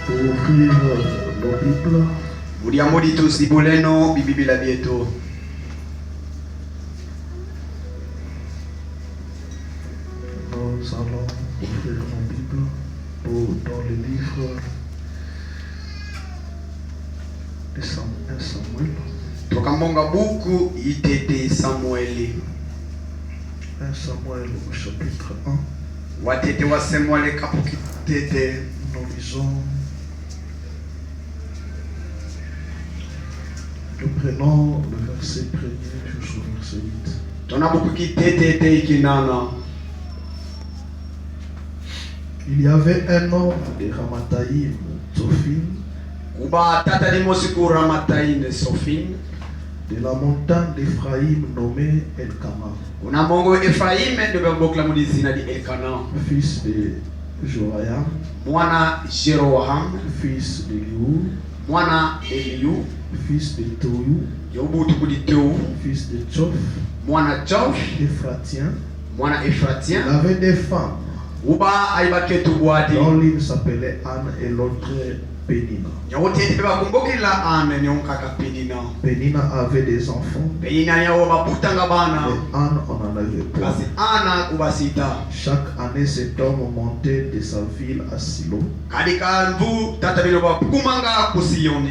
ouvrir nos Bibles. Nous allons ouvrir nos Bibles dans le livre de Samuel. 1 Samuel au chapitre 1. Nous lisons. Nous prenons le verset 1er jusqu'au verset 8. Il y avait un homme de Ramathaïm, Sophim, de la montagne d'Ephraïm nommé Elkana, fils de Joram, fils de Eliou, fils de Tohu, fils de Tchof, Ephratien. Il avait des femmes dont l'une s'appelait Anne et l'autre Pénina. Pénina avait des enfants, mais Anne en avait pas. Chaque année, cet homme montait de sa ville à Silo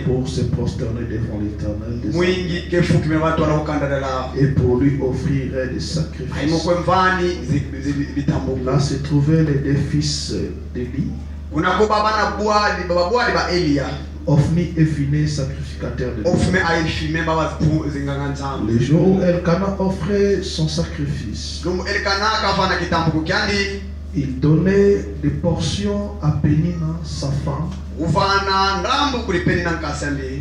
pour se prosterner devant l'Éternel et pour lui offrir des sacrifices. Là se trouvaient les deux fils d'Élie, Ophni et Phinehas, sacrificateurs de Dieu. Le jour où Elkana offrait son sacrifice, il donnait des portions à Pénina, sa femme,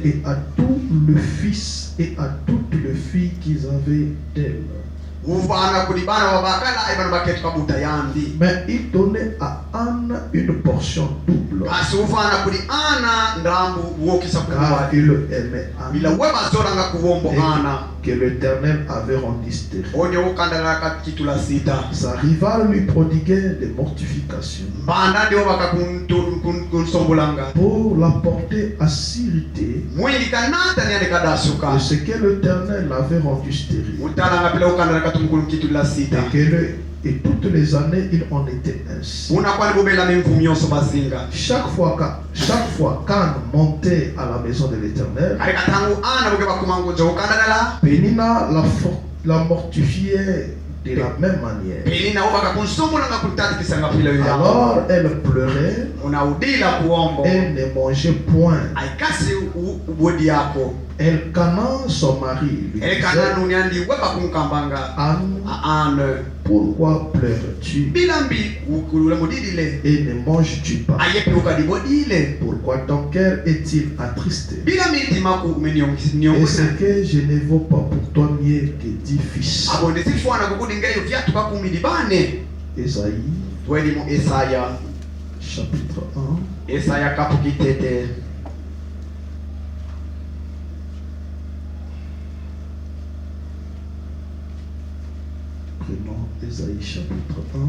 et à tous les fils et à toutes les filles qu'ils avaient d'elle. Mais il donnait à Anne une portion double, car il aimait Anne et que l'Éternel avait rendu stérile. Sa rivale lui prodiguait des mortifications pour la porter à s'irriter de ce que l'Éternel avait rendu stérile. Et toutes les années, il en était ainsi. Chaque fois qu'Anne montait à la maison de l'Éternel, Pénina la mortifiait de la même manière. Alors elle pleurait, elle ne mangeait point. Elkana, son mari, lui disait: Anne, pourquoi pleures-tu et ne manges-tu pas? Pourquoi ton cœur est-il attristé? Est-ce que je ne vaux pas pour toi mieux que 10 fils? Ésaïe, chapitre 1. Prenons Ésaïe chapitre 1.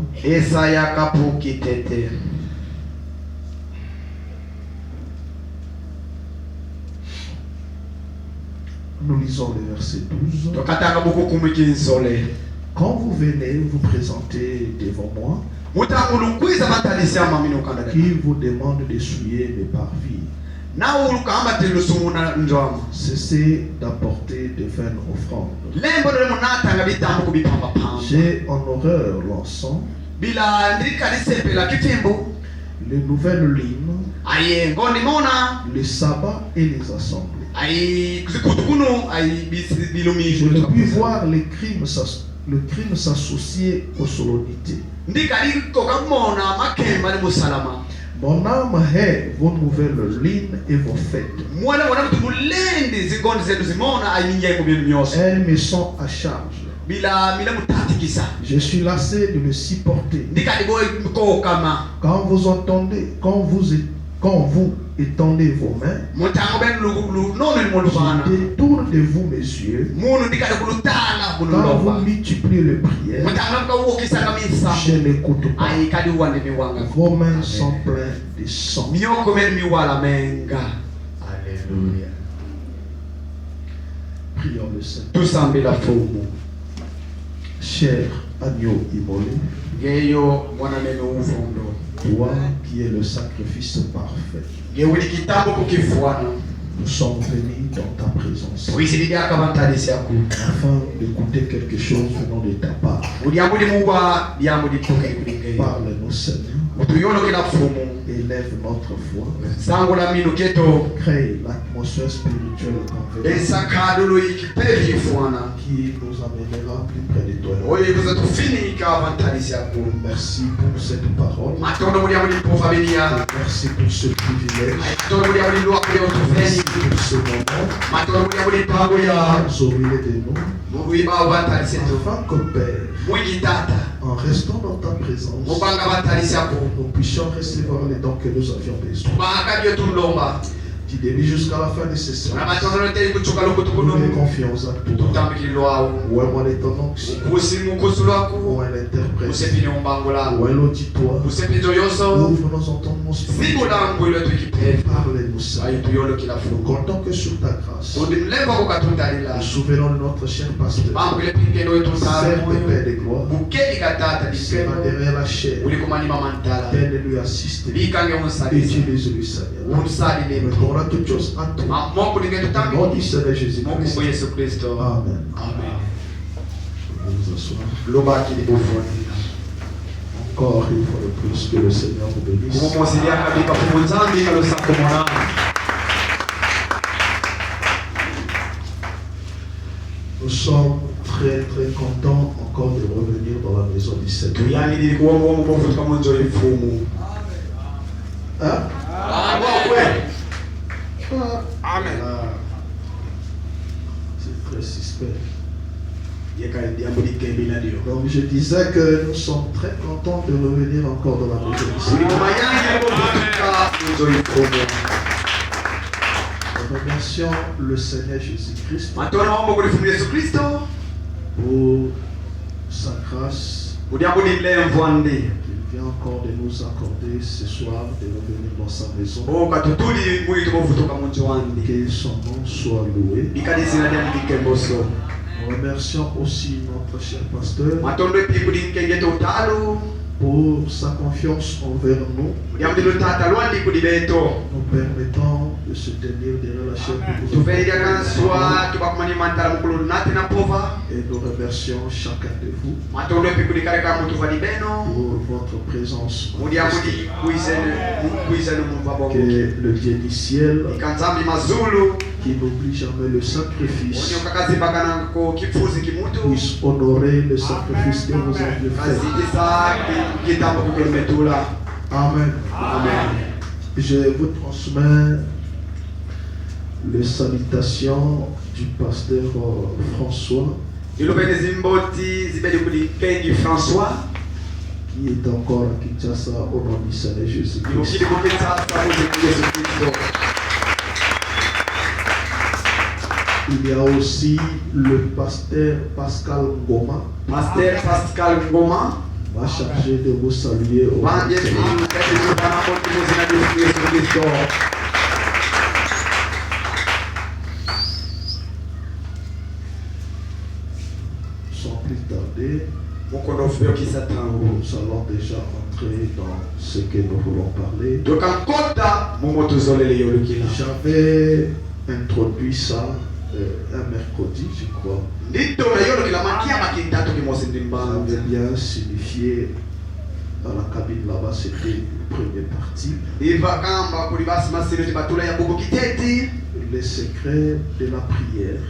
Nous lisons le verset 12. Quand vous venez vous présenter devant moi, qui vous demande d'essuyer mes parvis, cessez d'apporter de vaines offrandes. J'ai en horreur l'encens, les nouvelles lignes, les sabbats et les assemblées. Je ne puis voir le crime s'associer aux solennités. Mon âme hait vos nouvelles lignes et vos fêtes. Elles me sont à charge. Je suis lassé de le supporter. Quand vous étendez vos mains. Je détourne de vous mes yeux. Quand vous multipliez les prières, je n'écoute pas. Vos mains sont pleines de sang. Alléluia. Prions le Seigneur. Cher agneau immolé, toi qui es le sacrifice parfait, nous sommes venus dans ta présence afin d'écouter quelque chose venant de ta part. Parle-nous, Seigneur. Élève notre foi. Crée l'atmosphère spirituelle qui nous amènera plus près de toi. Merci pour cette parole. Merci pour ce privilège. Merci pour ce moment. Au milieu de nous. Afin que Père, en restant dans ta présence, nous puissions recevoir les dons que nous avions besoin. Du début jusqu'à la fin de ce service, nous les confions à toi. Où est mon onction? Où est l'interprète? Où est l'auditoire? Ouvre nos entendements spirituels. Parle-nous, Seigneur. Nous comptons que sur ta grâce, nous souvenons de notre cher pasteur, Père de paix de gloire, qui sera derrière la chair. Viens lui assister. Utilise-lui, Seigneur. Mettons toutes choses à toi. Au nom du Seigneur Jésus-Christ. Amen. Vous vous asseoir. Encore une fois de plus, que le Seigneur vous bénisse. Nous sommes très très contents encore de revenir dans la maison du Seigneur. Hein? Amen. C'est très suspect. Donc je disais que nous sommes très contents de revenir encore dans la maison du Seigneur. Nous remercions le Seigneur Jésus-Christ pour sa grâce. Il vient encore de nous accorder ce soir de revenir dans sa maison. Que son nom soit loué. Nous remercions aussi notre cher pasteur pour sa confiance envers nous, nous permettant de se tenir derrière la chair pour vous. Et nous remercions chacun de vous pour votre présence. Que le Dieu du ciel, qui n'oublie jamais le sacrifice, puisse honorer le sacrifice que vous avez fait. Amen. Amen. Je vous transmets les salutations du pasteur François, qui est encore à Kinshasa au nom du Seigneur Jésus-Christ. Il y a aussi le pasteur Pascal Ngoma. Va charger de vous saluer au nom du Seigneur. Sans plus tarder, nous allons déjà entrer dans ce que nous voulons parler. J'avais introduit ça un mercredi, je crois. J'avais bien signifié à la cabine là-bas, c'était la première partie. Les secrets de la prière.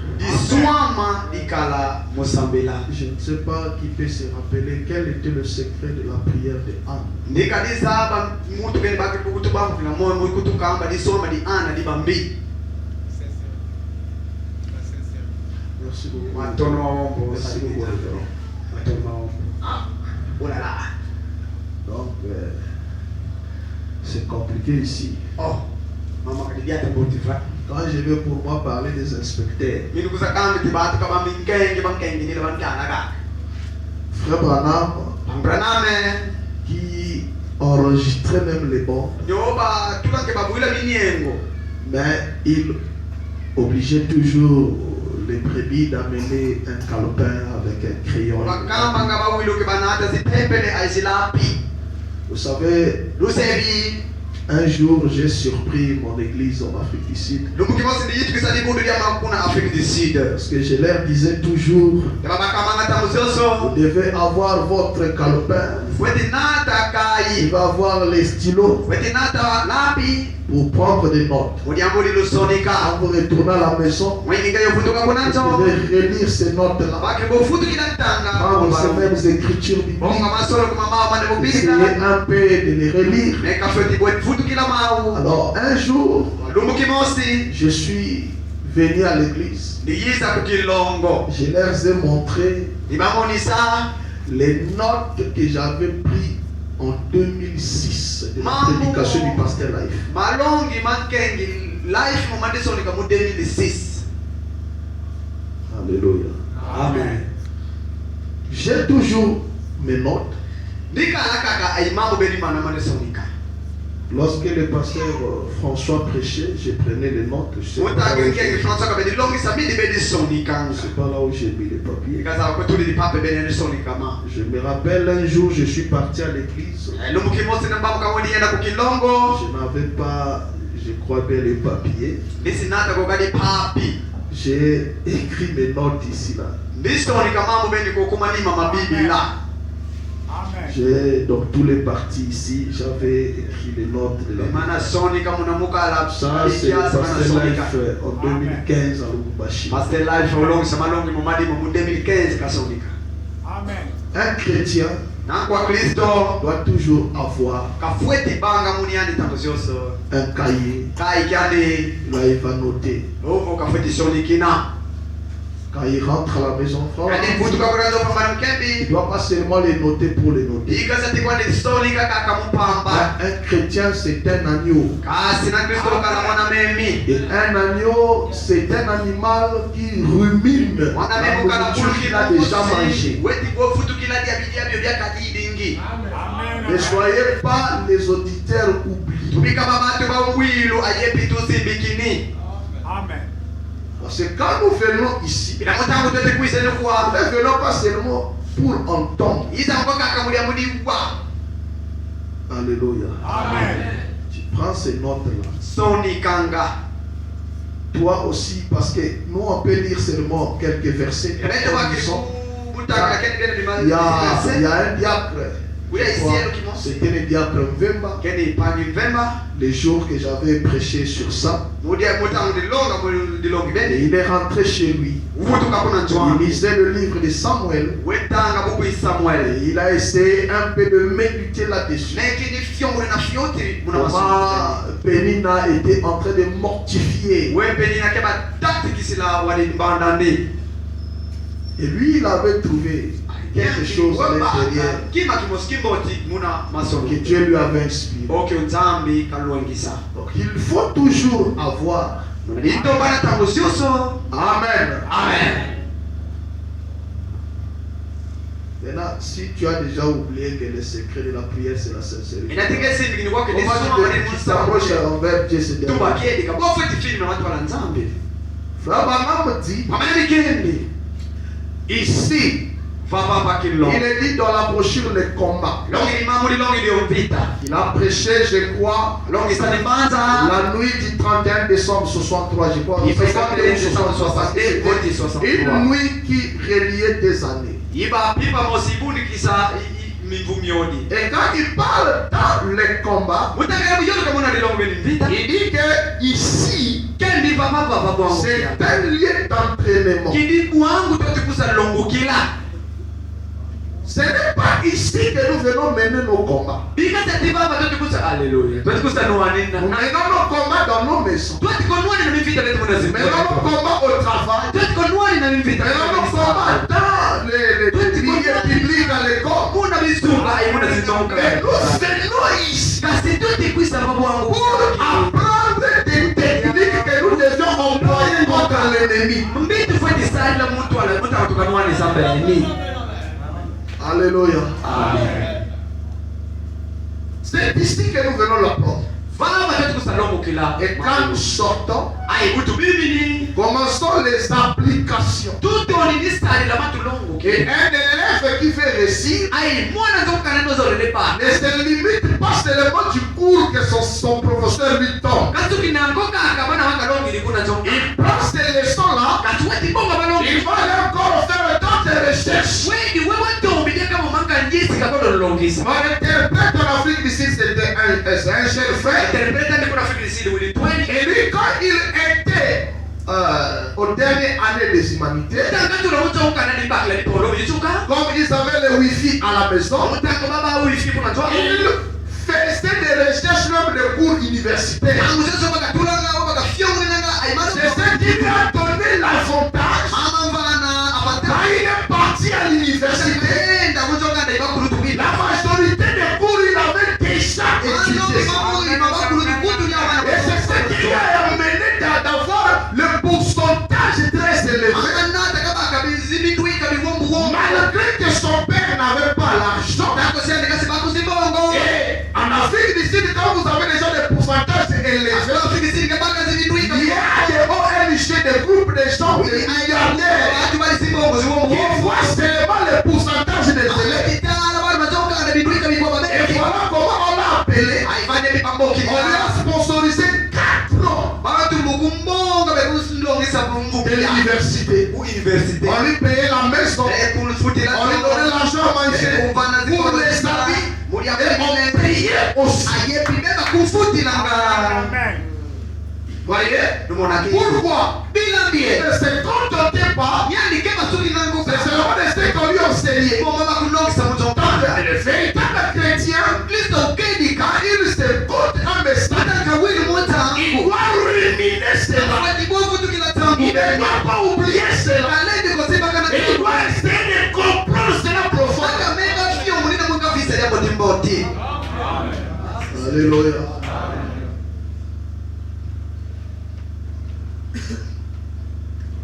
Je ne sais pas qui peut se rappeler quel était le secret de la prière de Anne. Merci beaucoup. Merci beaucoup. Donc, c'est compliqué ici. Quand je vais pour moi parler des inspecteurs, Frère Branham, qui enregistrait même les bandes, mais il obligeait toujours les brebis d'amener un calepin avec un crayon. Vous savez, un jour j'ai surpris mon église en Afrique du Sud. Parce que je leur disais toujours, vous devez avoir votre calepin. Il va avoir les stylos pour prendre des notes. Quand vous retournez à la maison, vous devez relire ces notes-là, prendre ces mêmes écritures bibliques, essayer un peu de les relire. Alors un jour, je suis venu à l'église. Je leur ai montré les notes que j'avais prises en 2006 de la prédication du pasteur Life. Alléluia. Amen. J'ai toujours mes notes. Lorsque le pasteur François prêchait, je prenais les notes. Je ne sais pas là où j'ai mis les papiers. Je me rappelle un jour, je suis parti à l'église. Je n'avais pas, je crois bien, les papiers. J'ai écrit mes notes ici là. J'ai donc tous les partis ici, j'avais écrit les notes de la ça c'est le Pasteur Life en 2015 à Lubumbashi. Un chrétien doit toujours avoir un cahier. Là il va noter. Quand il rentre à la maison, il ne doit pas seulement les noter pour les noter. Un chrétien, c'est un agneau. Et un agneau, c'est un animal qui rumine la nourriture qu'il a déjà mangée. Ne soyez pas les auditeurs oubliés. Amen. Parce que quand nous venons ici, nous ne venons pas seulement pour entendre. Alléluia. Amen. Tu prends ces notes-là. Toi aussi, parce que nous on peut lire seulement quelques versets. Il y a un diacre. C'était le diacre Mvemba. Les jours que j'avais prêché sur ça, et il est rentré chez lui. Il lisait le livre de Samuel. Et il a essayé un peu de méditer là-dessus. Comment Pénina était en train de mortifier. Et lui, il avait trouvé quelque chose à l'intérieur que Dieu lui avait inspiré. Donc il faut toujours avoir. Amen. Amen. Maintenant, si tu as déjà oublié que le secret de la prière, c'est la sincérité. Comment tu t'approches envers Dieu, c'est Dieu. Frère Branham dit, ici, il est dit dans la brochure les combats. Il a prêché, je crois, la nuit du 31 décembre 63, je crois. Une nuit qui reliait des années. Et quand il parle dans les combats, il dit que ici, c'est un lieu d'entraînement. Ce n'est pas ici que nous venons mener nos combats. Nous menons nos combats dans nos maisons. Nous menons nos combats au travail. Nous menons nos combats dans les milieux publics, à l'école. Mais nous venons ici pour apprendre des ennemi. Alléluia. C'est ici que nous venons l'apprendre. Et quand nous sortons, commençons les applications. Et un élève qui fait réussir ne se limite pas seulement du cours que son professeur lui donne. Il prend ces leçons-là, il va aller encore faire d'autres recherches. Mon interprète en Afrique d'ici, c'était un cher frère. Et lui, quand il était aux dernières années des humanités, comme ils avaient le wifi à la maison, il faisait des recherches même de cours universitaires. C'est ce qui lui a donné l'avantage. Quand il est parti à l'université, la majorité des cours il avait déjà étudié. Et c'est ce qui lui a amené d'avoir le pourcentage très élevé. Malgré que son père n'avait pas l'argent. Et en Afrique du Sud, quand vous avez déjà des pourcentages élevés, il y a des ONG, des groupes de gens, des milliardaires qui voient seulement le pourcentage des élèves. Et voilà comment on l'a appelé. On lui a sponsorisé 4 ans de l'université. On lui payait la maison, on lui donnait l'argent à manger pour les habits. Et on priait aussi. Voyez? Pourquoi? Il ne se contentait pas. C'est seulement de ce qu'on lui enseignait. Le véritable chrétien, quand il s'écoute un message, il doit ruminer cela. Il ne doit pas oublier cela. Il doit essayer de comprendre cela profondément. Alléluia.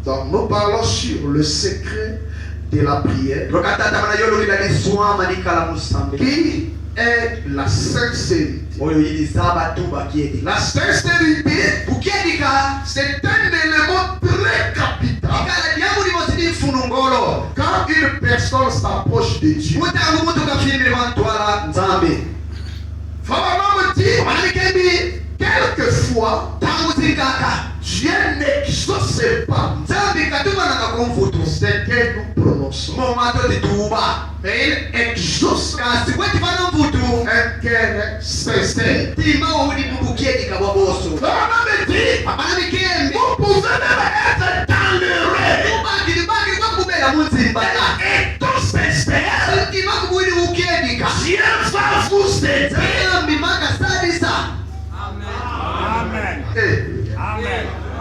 Donc nous parlons sur le secret de la prière, qui est la sincérité. La sincérité, c'est un élément très capital. Quand une personne s'approche de Dieu, quelquefois, Dieu n'exauce pas ce que nous prononçons. Mais il exauce un cœur sincère. Vous pouvez même être dans le rêve. Et tout sincère, Dieu va vous aider.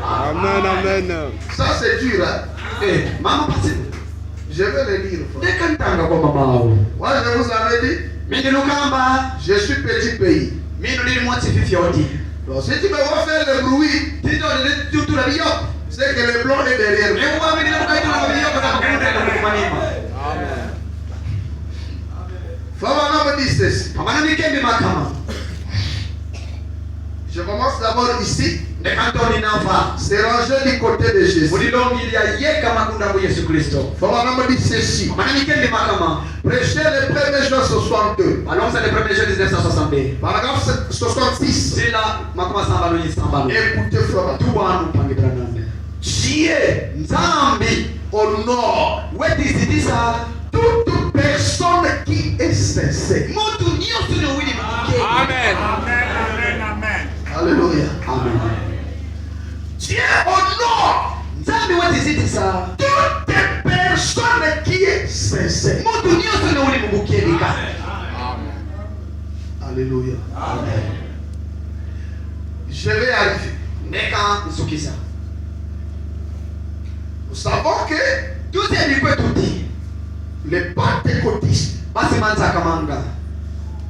Amen, amen. Ça c'est dur, hein? Je vais le lire. Moi je vous avais dit, je suis petit pays. Donc si tu me vois faire le bruit, c'est que le blanc est derrière moi. Fama me dit ceci. Je commence d'abord ici. C'est rangé du côté de Jésus. Fama me dit ceci. Prêchez le 1er juin 62. Paragraphe 66. Écoutez Fama. Dieu honore toute personne qui est sincère. Amen. Alléluia. Amen. Dieu honore toute personne qui est sincère. Alléluia. Amen. Je vais arriver. Nous savons que les pentecôtistes,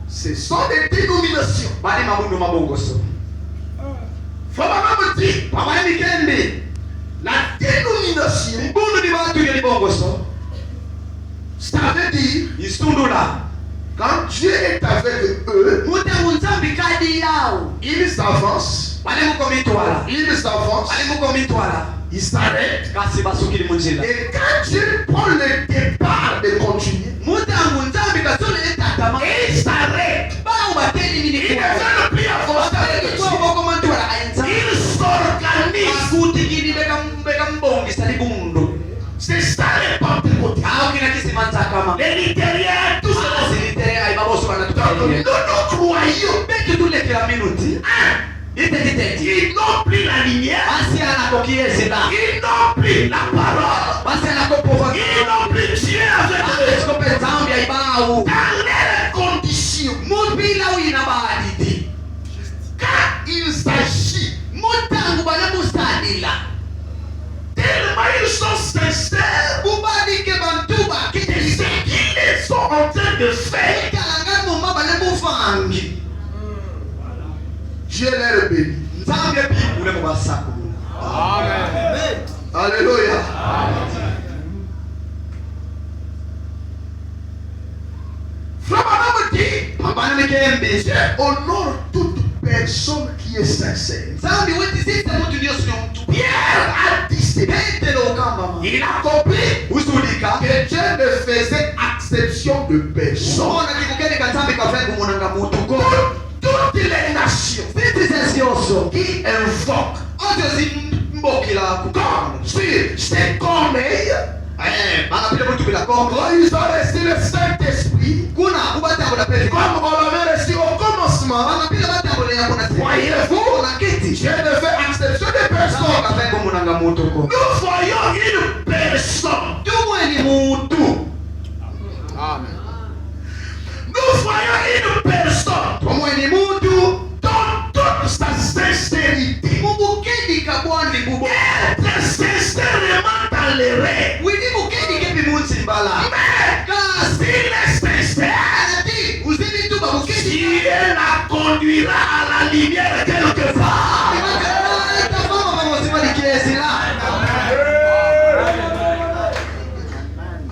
ce sont des dénominations. Faut même dire, la dénomination Ça veut dire, quand Dieu est avec eux, ils s'avancent, ils s'arrêtent. Et quand Dieu prend le départ de continuer, il s'arrête. Il ne veut plus avancer avec Dieu. Il s'organise. C'est ça les Pentecôtes. Les littéraires, tout ça. Nous croyons. Ils n'ont plus la lumière. Ils n'ont plus la parole. Ils n'ont plus Dieu avec eux. Dans les conditions. Quand il s'agit, tellement ils sont sincères, et ce qu'ils sont en train de faire, Dieu les bénit. Amen. Alléluia. Frère Madame dit, Dieu honore toute personne qui est sincère. Pierre a dit, il a compris que Dieu ne faisait exception de personne. Toutes les nations qui invoquent c'est comme ils ont reçu le Saint-Esprit comme on l'avait reçu au commencement. Voyez-vous, Dieu ne fait exception de personne. Nous voyons une personne. Amen. Nous voyons une personne dans toute sa sincérité. Être sincèrement dans les rêves. Mais s'il est sincère, Dieu la conduira à la lumière quelque part.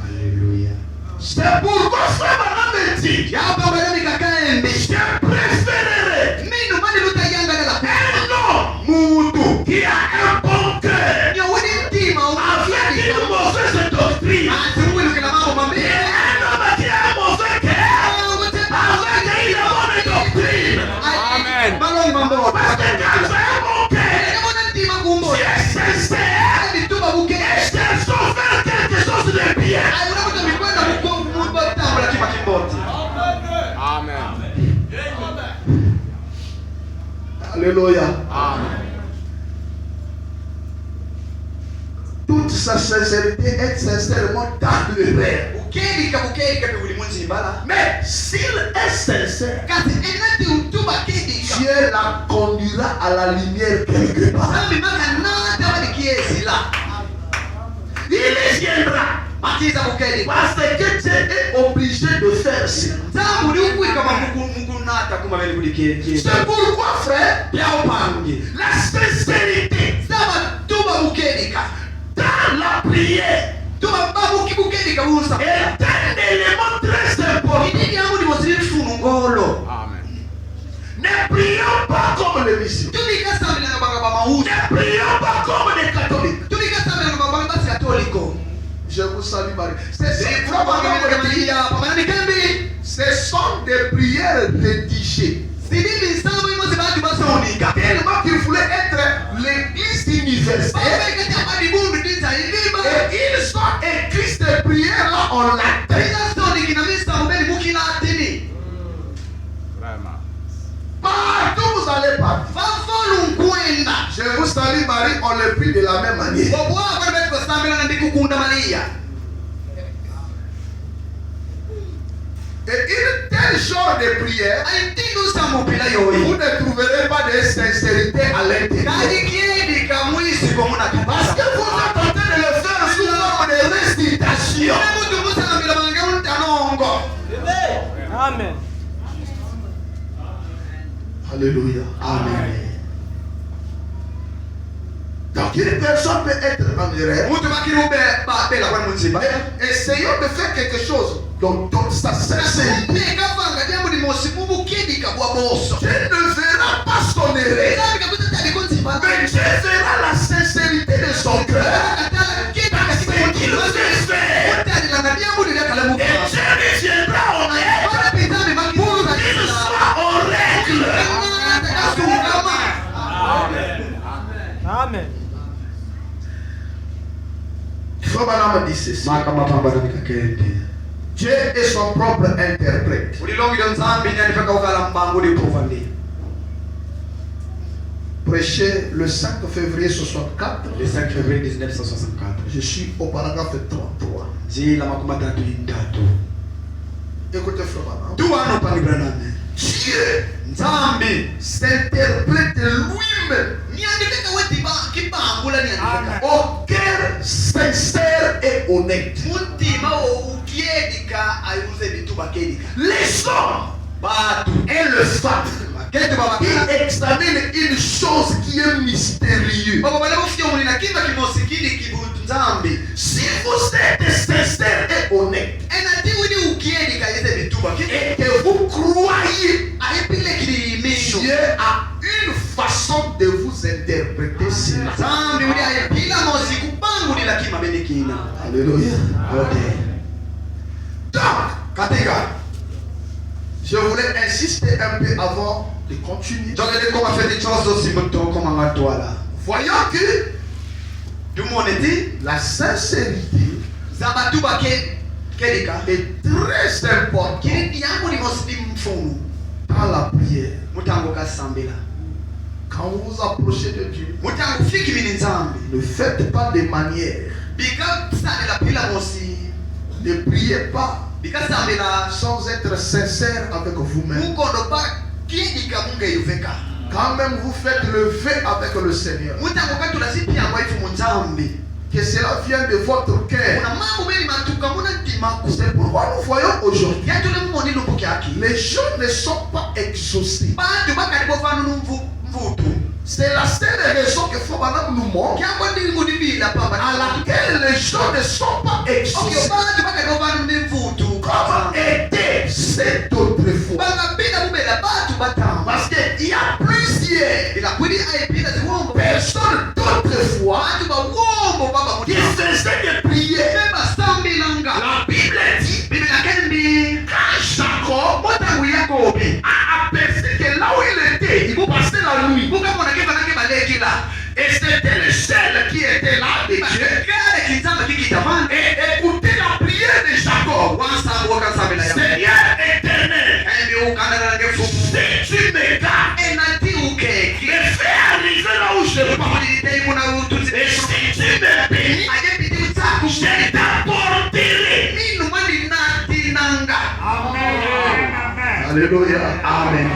Alléluia. C'est pourquoi frère Madame dit, je préférerais un homme qui a un bon cœur avec une mauvaise doctrine, et un homme qui a un mauvais cœur avec une bonne doctrine. Amen. Parce que quand j'ai un bon cœur, Dieu est sincère, et je sors faire quelque chose de bien. Amen. Alléluia. Amen. Toute sa sincérité est sincèrement dans le rêve. Mais s'il est sincère, Dieu la conduira à la lumière quelque part. Il y viendra. Parce que Dieu est obligé de faire ça. C'est pourquoi, frère, la sincérité dans la prière est un élément très important. Amen. Ne prions pas comme les missions. Ne prions pas comme les catholiques. Je vous salue, Marie. Ce sont des prières rédigées. Tellement qu'il voulait être l'église universelle. Et ils sont écrits ces prières-là en latin. Partout vous allez partir. Je vous salue, Marie, on le prie de la même manière. Et une telle genre de prière, vous ne trouverez pas de sincérité à l'intérieur. Parce que vous êtes en train de le faire sous forme de récitation. Amen. Alléluia. Amen. Donc une personne peut être en Essayons de faire quelque chose dans toute sa sincérité. Tu ne verras pas son erreur, mais tu verras la sincérité de son cœur. Parce qu'il veut faire. Et Dieu viendra en aide pour qu'il soit en règle. Amen. Frère Branham dit ceci. Dieu est son propre interprète. Prêché le 5 février 64. Le 5 février 1964. Je suis au paragraphe 33. Écoutez, frère Branham. Dieu s'interprète lui-même au cœur sincère et honnête. Les hommes et le femme qui examinent une chose qui est mystérieuse. Si vous êtes sincère et honnête et que vous croyez, Dieu a une façon de vous interpréter cela. Alléluia. Donc, je voulais insister un peu avant de continuer. Voyons que la sincérité est très importante dans la prière. Quand vous vous approchez de Dieu, ne faites pas de manière. Ne priez pas sans être sincère avec vous-même. Quand même vous faites le vœu avec le Seigneur, que cela vienne de votre cœur. C'est pourquoi nous voyons aujourd'hui, les gens ne sont pas exaucés. C'est la seule raison que Fabana nous montre, à laquelle les gens ne sont pas exaucés. Comment était cette autrefois? Parce qu'il y a plusieurs personnes d'autrefois qui faisaient des prières. La Bible dit, quand Jacob a aperçu que là où il était, il passait la nuit. Et c'était le seul qui était là de Dieu. Et écoutez la prière de Jacob. Seigneur éternel, si tu me gardes, me fais arriver là où je pars. Et si tu me bénis, je t'apporterai. Alléluia. Amen.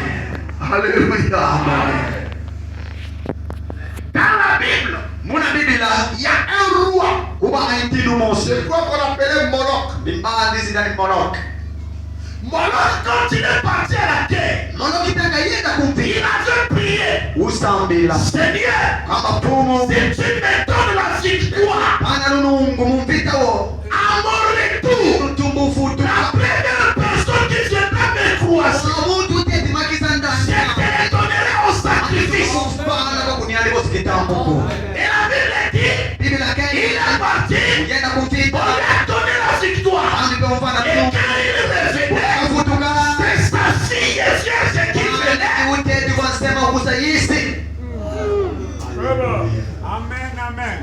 Alléluia. Amen. Dans la Bible, il y a un roi. Je crois qu'on appelait Moloch. Moloch, quand il est parti à la guerre, il avait prié. Seigneur, si tu me donnes la victoire, à mon retour, la première personne qui viendra me croiser, je te donnerai au sacrifice. Et la Bible dit, il est parti, on lui a donné la victoire. Et quand il revenait, c'est sa fille vierge qui venait. Amen, amen.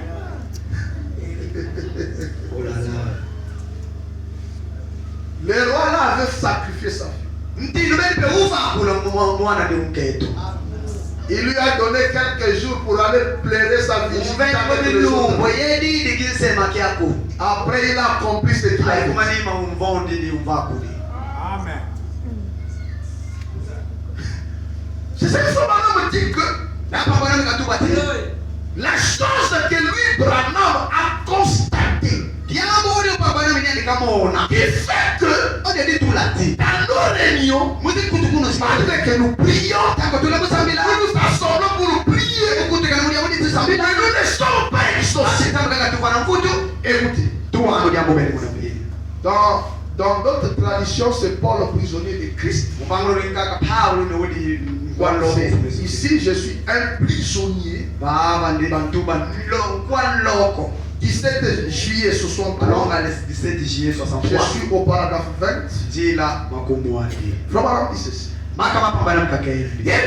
Le roi là avait sacrifié sa fille. Il lui a donné quelques jours pour aller plaider sa vie. Après, il a accompli ce qu'il a fait. Amen. C'est ça qu'il faut maintenant me dire que la chose que lui, Branham, a constatée, qui fait que dans nos réunions, malgré que nous prions, nous nous assemblons pour prier, mais nous ne sommes pas exaucés. Écoutez. Dans d'autres traditions, c'est Paul le prisonnier de Christ. Ici, je suis un prisonnier. 17 juillet 63. Je suis au paragraphe 20. Frère Branham dit ceci. Eh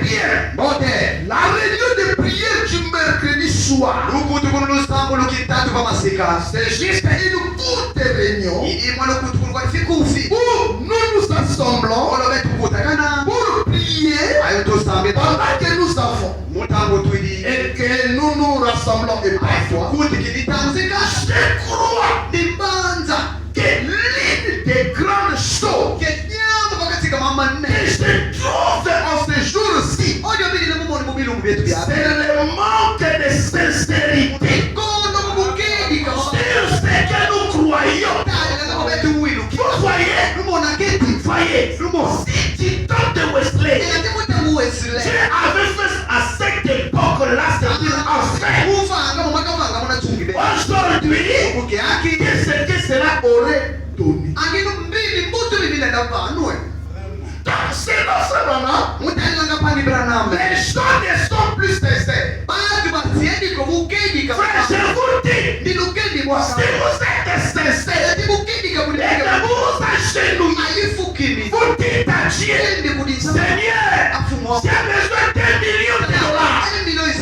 bien, la réunion de prière du mercredi soir, c'est juste une courte réunion où nous nous assemblons pour prier pendant que nous avons et que nous nous rassemblons et parfois je crois que l'une des grandes choses qui se trouve en ce jour-ci, c'est le manque de sincérité sur ce que nous croyons. Vous voyez, si tu tentes de Wesley, Dieu avait fait à cette époque-là, c'est-à-dire en fait, aujourd'hui, qu'est-ce que cela aurait donné? Donc, c'est dans ce moment, les choses ne sont plus sincères. Frère, je vous dis, si vous êtes sincère et que vous vous agenouillez, vous dites à Dieu, Seigneur, j'ai besoin d'$1 million.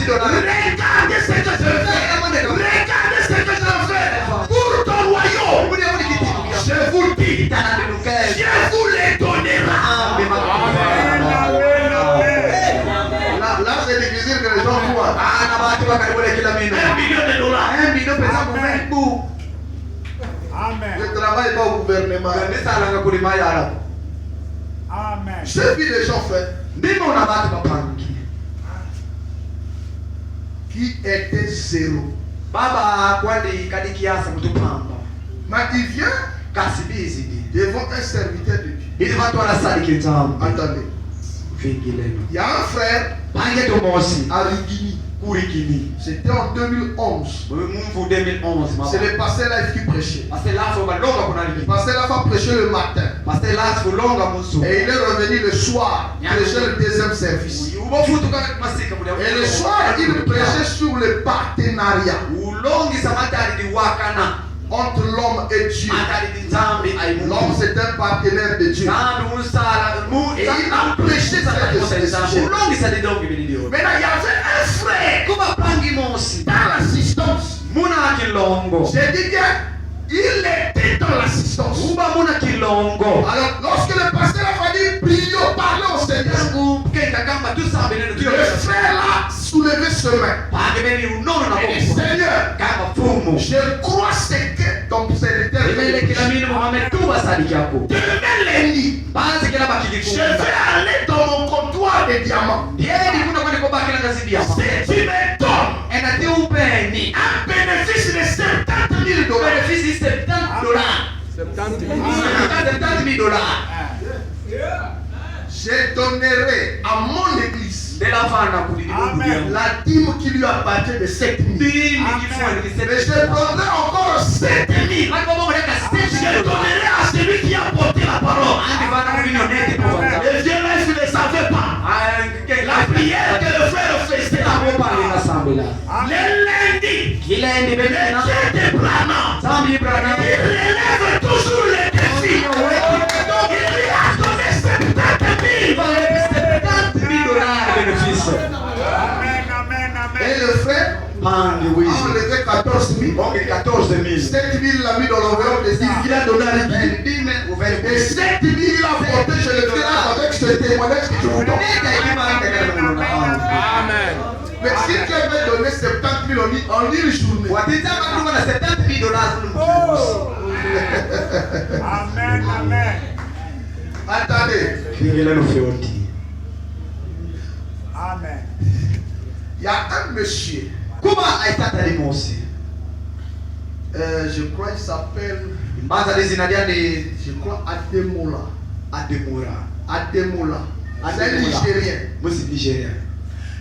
Regardez ce que je fais. Regardez ce que je fais pour ton royaume. Je vous dis, Dieu vous les donnera. Là, c'est difficile que les gens croient. $1 million. Amen. Je ne travaille pas au gouvernement. Amen. J'ai vu des gens faire qui étaient zéro. Mais il vient devant un serviteur de Dieu. Attendez. Il y a un frère à Rigini. C'était en 2011. C'est le pasteur là qui prêchait. Le pasteur là va prêcher le matin. Et il est revenu le soir, prêcher le deuxième service. Et le soir, il prêchait sur le partenariat entre l'homme et Dieu. L'homme c'est un partenaire de Dieu. Et il a prêché cette sujet. Maintenant il y avait un frère dans l'assistance. J'ai dit bien, il était dans l'assistance. Alors lorsque le pasteur a fallu prier, parler au Seigneur, le frère là soulevait ce main. Et dit, Seigneur, je crois ce que ton serviteur fait. Demain lundi, je vais aller dans mon comptoir de diamants. Si tu me donnes un bénéfice de $70,000, je donnerai à mon église la dîme qui lui appartient de 7 000. Mais je donnerai encore 7 000. Je donnerai à celui qui a porté la parole. Les vieux là, je ne le savais pas. La prière que le frère faisait le lundi, le Dieu de Branham, il relève toujours les défis. Il lui a donné $70,000. Et le frère a enlevé 14 000. 7 000 l'a mis dans l'enveloppe des îles. Il a donné à l'église. Et 7 000 il a porté chez le frère avec ce témoignage que je vous donne. Amen. Mais si tu avais donné 70 000 en une journée, Amen. Amen. attendez, Amen. il y a un monsieur, je crois qu'il s'appelle, je crois Ademola. C'est un Nigérien.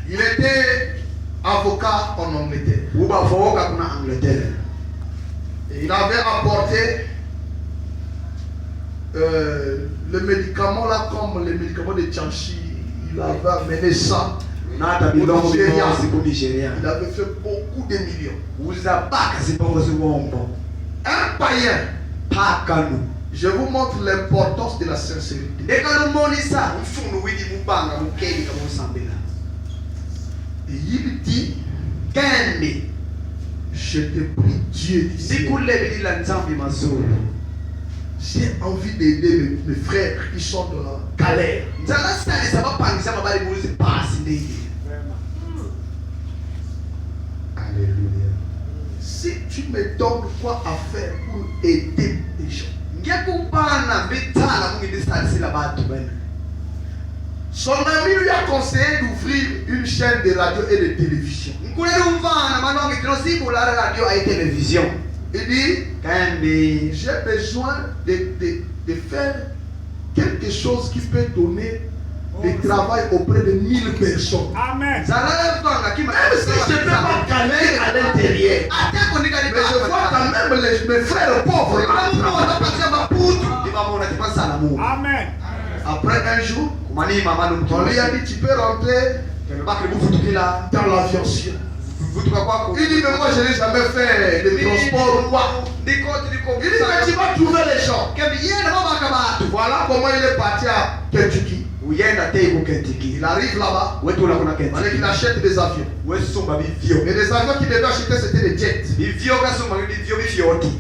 Il était avocat en Angleterre. Et Il avait apporté le médicament là, comme les médicaments de Tchanchi. Il avait amené ça. Il avait fait beaucoup de millions. Un païen. Je vous montre l'importance de la sincérité. Et il dit, je te prie Dieu, j'ai envie d'aider mes frères qui sont dans la galère. Alléluia. Si tu me donnes quoi à faire pour aider les gens, son ami lui a conseillé d'ouvrir une chaîne de radio et de télévision. Il dit, j'ai besoin de faire quelque chose qui peut donner du travail auprès de 1000 personnes. Amen. Même si je ne peux pas caler à l'intérieur, mais je vois quand même mes frères pauvres là. Amen. Après un jour, on lui a dit, tu peux rentrer dans l'aviation. Il dit, mais moi je n'ai jamais fait de transport ou quoi. Il dit, mais tu vas trouver les gens. Voilà comment il est parti à Kentucky. Il arrive là-bas. Il qu'il achète des avions. Mais les avions qu'il devait acheter, c'était des jets.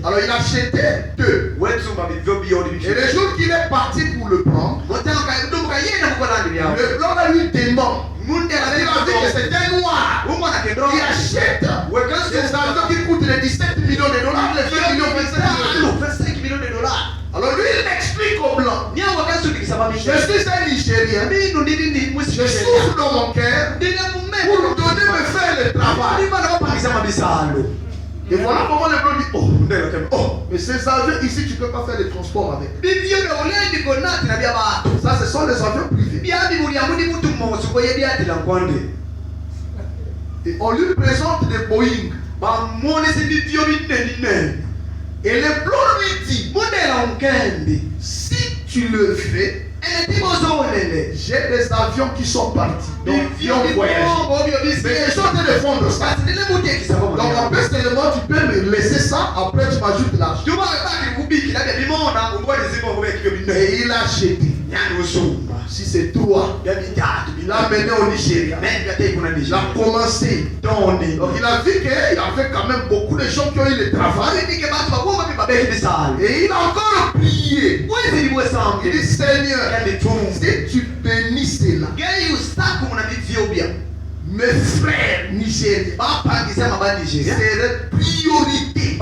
Alors il achetait 2. Et le jour qu'il est parti pour le prendre, le blanc lui demande. Il a dit que c'était un noir. Il achète des avions qui coûtent les 17 millions de dollars, les 20 millions, 25 millions de dollars. Alors lui, il explique aux blancs. Je suis un Nigérien. Je souffre dans mon cœur pour donner mes frères le travail. Et voilà comment le blanc dit, oh, mais ces avions ici, tu ne peux pas faire le transport avec. Ça, ce sont les avions privés. Et on lui présente des Boeing. Et le blanc lui dit, si tu le fais, j'ai des avions qui sont partis. Donc ils ont voyagé. Mais ils sont en train de fondre ça. Donc en plus seulement tu peux me laisser ça, après tu m'ajoutes l'argent. Et il a jeté. Si c'est toi, il l'a mené au Nigeria. Il a commencé. Donc il a vu qu'il y avait quand même beaucoup de gens qui ont eu le travail. Et il a encore prié. Il dit, Seigneur, si tu bénis cela, mes frères nigériens seraient priorité.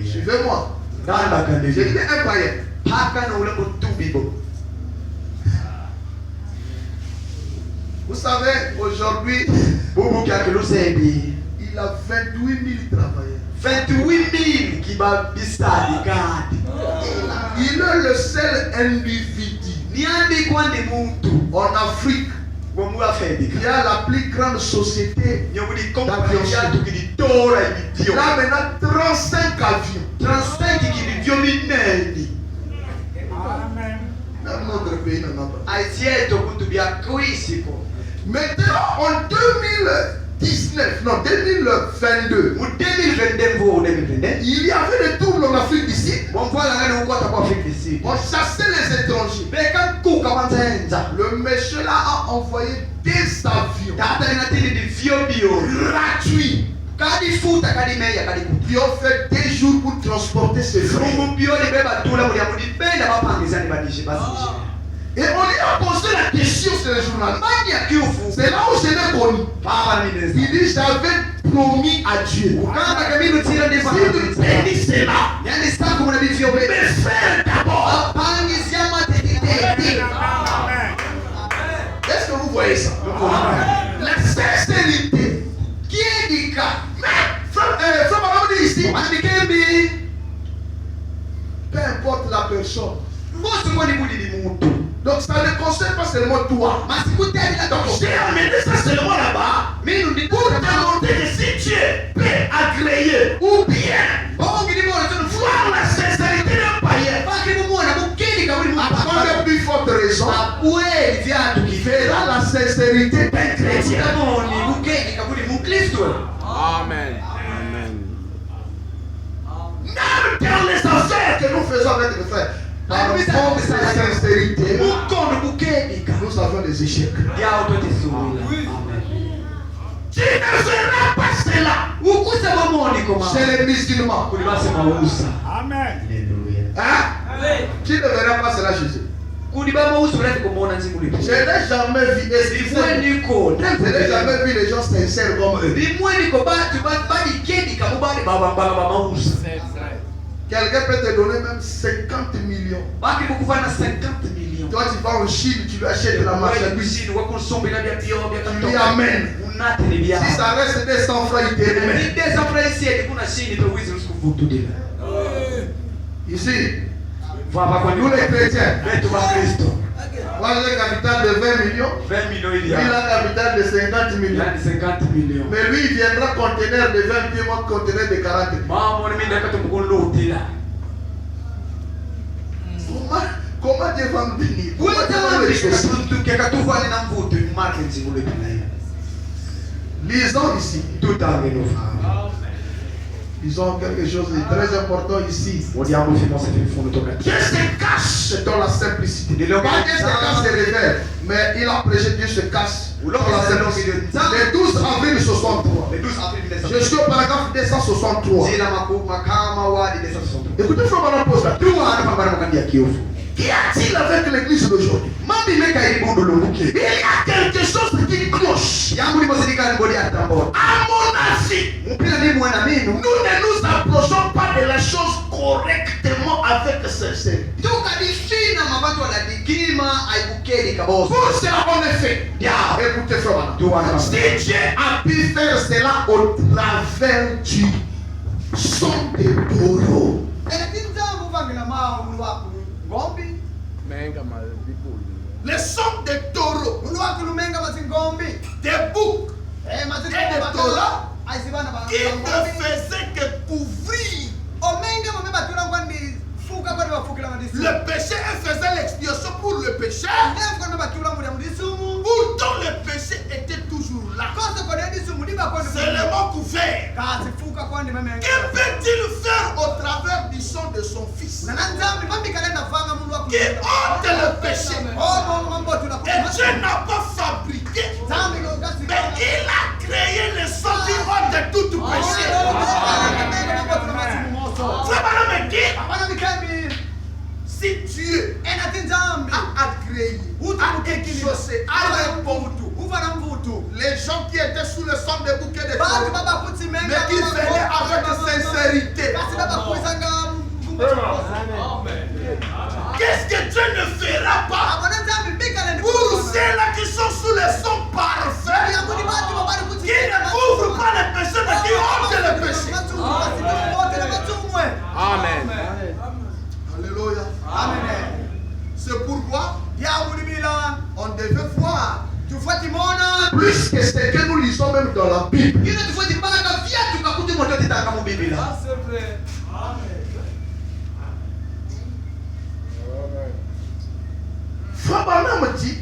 Suivez-moi. J'ai dit un païen. Vous savez, aujourd'hui, il a 28 000 travailleurs. 28 000 qui va Il est le seul individu en Afrique qui a la plus grande société d'aviation. Il a maintenant 35 avions. Amen. Même notre pays n'en a pas. Maintenant, en 2022, il y avait des troubles en Afrique d'ici. On chassait les étrangers. Le monsieur là a envoyé des avions gratuits qui ont fait des jours pour transporter ces frères. Et on lui a posé la question sur le journal. C'est là où je l'ai connu. Il dit, j'avais promis à Dieu. Si tu bénis cela, mes frères d'abord. Est-ce que vous voyez ça? La sincérité. Qui est du cas? Mais, frère, ici, peu importe la personne. Donc ça ne concerne pas seulement toi. Donc j'ai amené ça seulement là-bas pour te montrer que si Amen. Même dans les affaires que nous faisons avec les frères, par manque de sincérité, nous avons des échecs. Tu ne feras pas cela chez les musulmans. Amen. Hein? Tu ne verras pas cela chez eux. Je n'ai jamais vu je n'ai jamais vu les gens sincères comme eux. Quelqu'un peut te donner même 50 millions. Toi tu vas en Chine, tu lui achètes de la marchandise. Tu lui amènes. Si ça reste 200 francs, il te remet. Ici, nous les chrétiens, moi j'ai un capital de 20 millions. Lui il a un capital de 50 millions. Mais lui il viendra conteneur de 20 pieds, moi conteneur de 40 pieds. Comment Dieu va me bénir? Lisons ici. Disons quelque chose de très important ici. Dieu se cache dans la simplicité. Dieu se cache des révèles, mais il a prêché Dieu se cache dans la simplicité. Le 12 avril 63. Je suis au paragraphe 263. Écoutez, frère, madame pose là. Qu'y a-t-il avec l'église d'aujourd'hui? Il y a quelque chose qui cloche. À mon avis, nous ne nous approchons pas de la chose correctement avec sincérité. Pour cela, en effet, écoutez, frère, si Dieu a pu faire cela au travers du son des taureaux, le son des taureaux, des boucs et des taureaux, il ne faisait que couvrir le péché et faisait l'expiation pour le péché. Pourtant le péché était toujours là. Seulement couvert. Que peut-il faire au travers du sang de son fils qui ôte le péché? Et Dieu n'a pas fabriqué, mais il a créé le sang qui ôte tout péché. Frère, si Dieu a créé, a exaucé, a répondu les gens qui étaient sous le sang des bouquets de taureaux, mais qui venaient avec sincérité, qu'est-ce que Dieu ne fera pas pour ceux-là qui sont sous le sang parfait, qui ne couvrent pas les péchés, mais qui ôtent le péché? Amen. Alléluia. C'est pourquoi on devait voir plus que ce que nous lisons même dans la Bible. Frère Branham dit,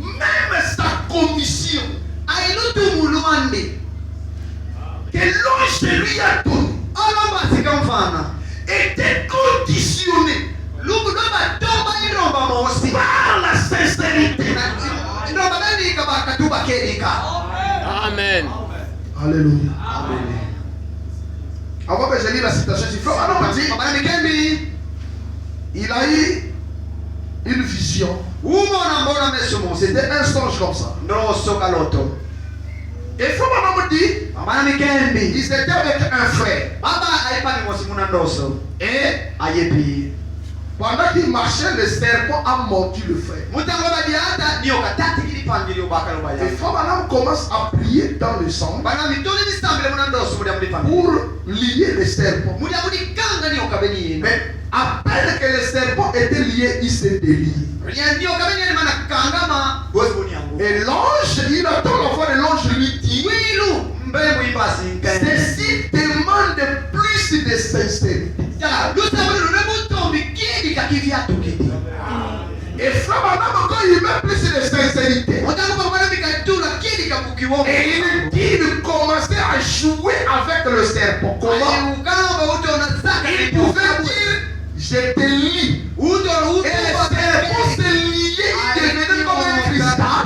même sa commission que l'ange lui a donné était conditionnée par la sincérité. Amen. Alléluia. Avant que je lis la citation, il a eu une vision. C'était un songe comme ça. Et Frère dit, ils étaient avec un frère. Et pendant qu'il marchait, le serpent a mordu le frère. Et Frère commence à prier dans le sang pour lier le serpent. Mais à peine que le serpent était lié, il s'est délié. Et l'ange, il attend la voix de l'ange lui dit, ceci demande plus de sincérité. Et Frère Branham, quand il met plus de sincérité, Et il dit de commencer à jouer avec le serpent. Comment? Il pouvait dire, je te lis. Et le serpent se liait, il devenait comme un cristal.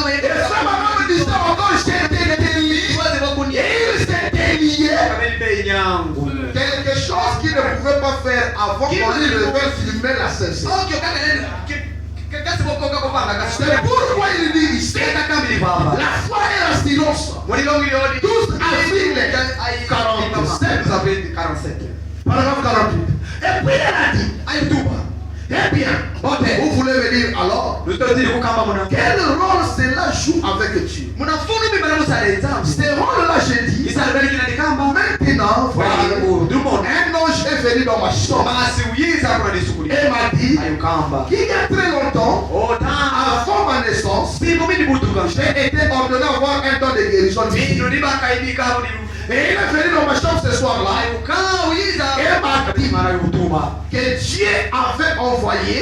Et ça m'a dit ça encore, je te lis. Et il s'était lié. Quelque chose qu'il ne pouvait pas faire avant qu'on lui révèle filmer la cesse. C'est pourquoi il dit ici, la foi et la silence. Tous affirment 47. Paragraphe 48. Et puis elle a dit, eh bien, vous voulez me dire alors, quel rôle cela joue avec Dieu? Ce rôle-là, j'ai dit, maintenant, voilà, un ange est venu dans ma chambre et m'a dit qu'il y a très longtemps, avant ma naissance, j'ai été ordonné à avoir un don de guérison divine. Et il est venu dans ma chambre ce soir-là et m'a dit que Dieu avait envoyé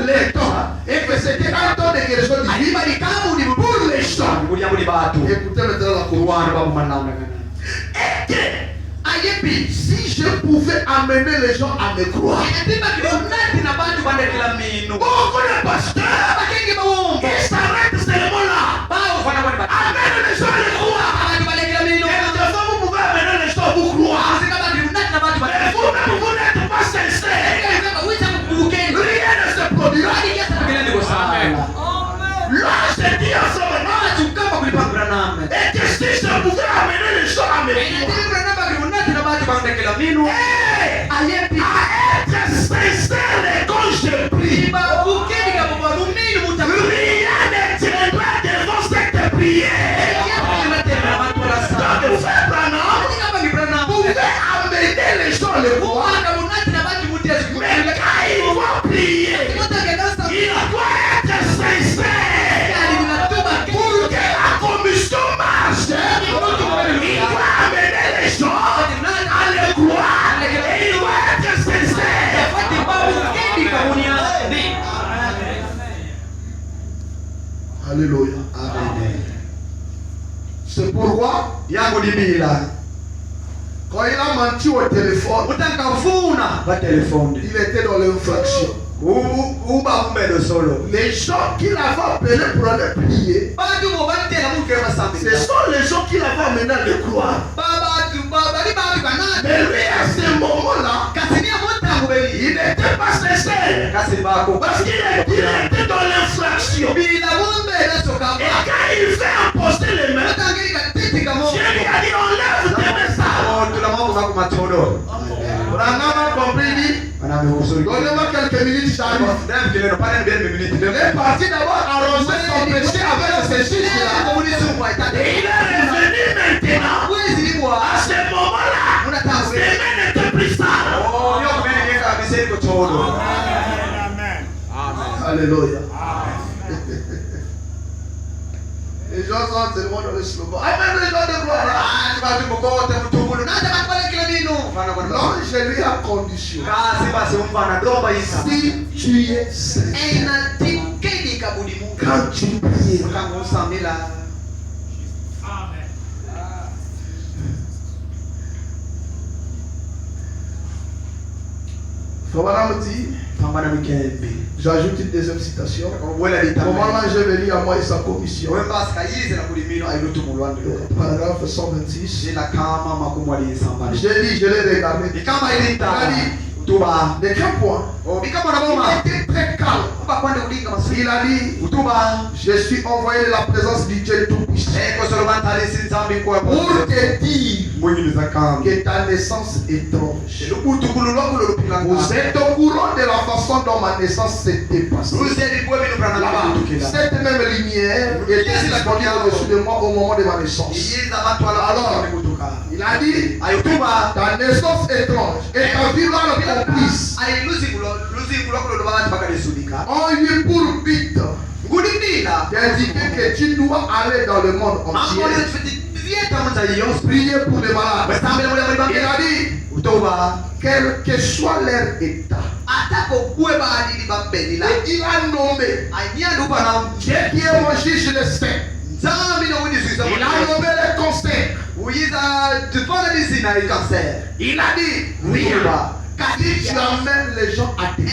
les dons et que c'était un don de guérison divine pour les gens. Écoutez maintenant la et que si je pouvais amener les gens à me croire, beaucoup de pasteurs ils s'arrêtent seulement là. Amène les gens à me croire. Vous pouvez amener les gens à vous croire. Mais vous-même, vous n'êtes pas sincères. Rien ne se produira. Là, je dis à ce moment, et que si je pouvais amener les gens à me croire, à être sincère quand je prie, rien ne tiendra devant cette prière. Donc, frère Branham pouvait amener les gens à le voir, mais quand il va prier, il doit être sincère pour que la commission marche. Il doit amener les gens à le croire et il doit être sincère. Alléluia. Amen. C'est pourquoi quand il a menti au téléphone, il était dans l'infraction. Les gens qu'il avait appelés pour aller prier, ce sont les gens qu'il avait amenés à le croire. Mais lui, à ce moment-là, il n'était pas sincère parce qu'il était dans l'infraction. Et quand il fait imposer les mains, Dieu lui a dit enlève tes mains sales. On a compris. Donnez-moi quelques minutes, j'arrive. Il est parti d'abord arroser son péché avec ses fils-là. Et il est revenu maintenant. À ce moment-là, ses mains n'étaient plus sales. Alléluia. Les gens sont tellement dans le slogan. Amen, les gens de gloire. Non, je lui ai condition. Si tu es sincère, quand tu pries, j'ajoute une deuxième citation. Comment l'ange est venu à moi et sa commission. Paragraphe 126. J'ai dit, je l'ai regardé. Il a dit, de quel point? Il était très calme. Il a dit, je suis envoyé de la présence du Dieu Tout-Puissant pour te dire que ta naissance est étrange. Vous êtes au courant de la façon dont ma naissance s'était passée. Cette même lumière était disponible au-dessus de moi au moment de ma naissance. Alors, il a dit, ta naissance est étrange et ta vie là complice ont eu pour but d'indiquer que tu dois aller dans le monde entier, prier pour les malades. Il a dit, quel que soit leur état, et il a nommé Dieu qui est mon juge le sait. Il a dit, oui, quand tu amènes les gens à tes et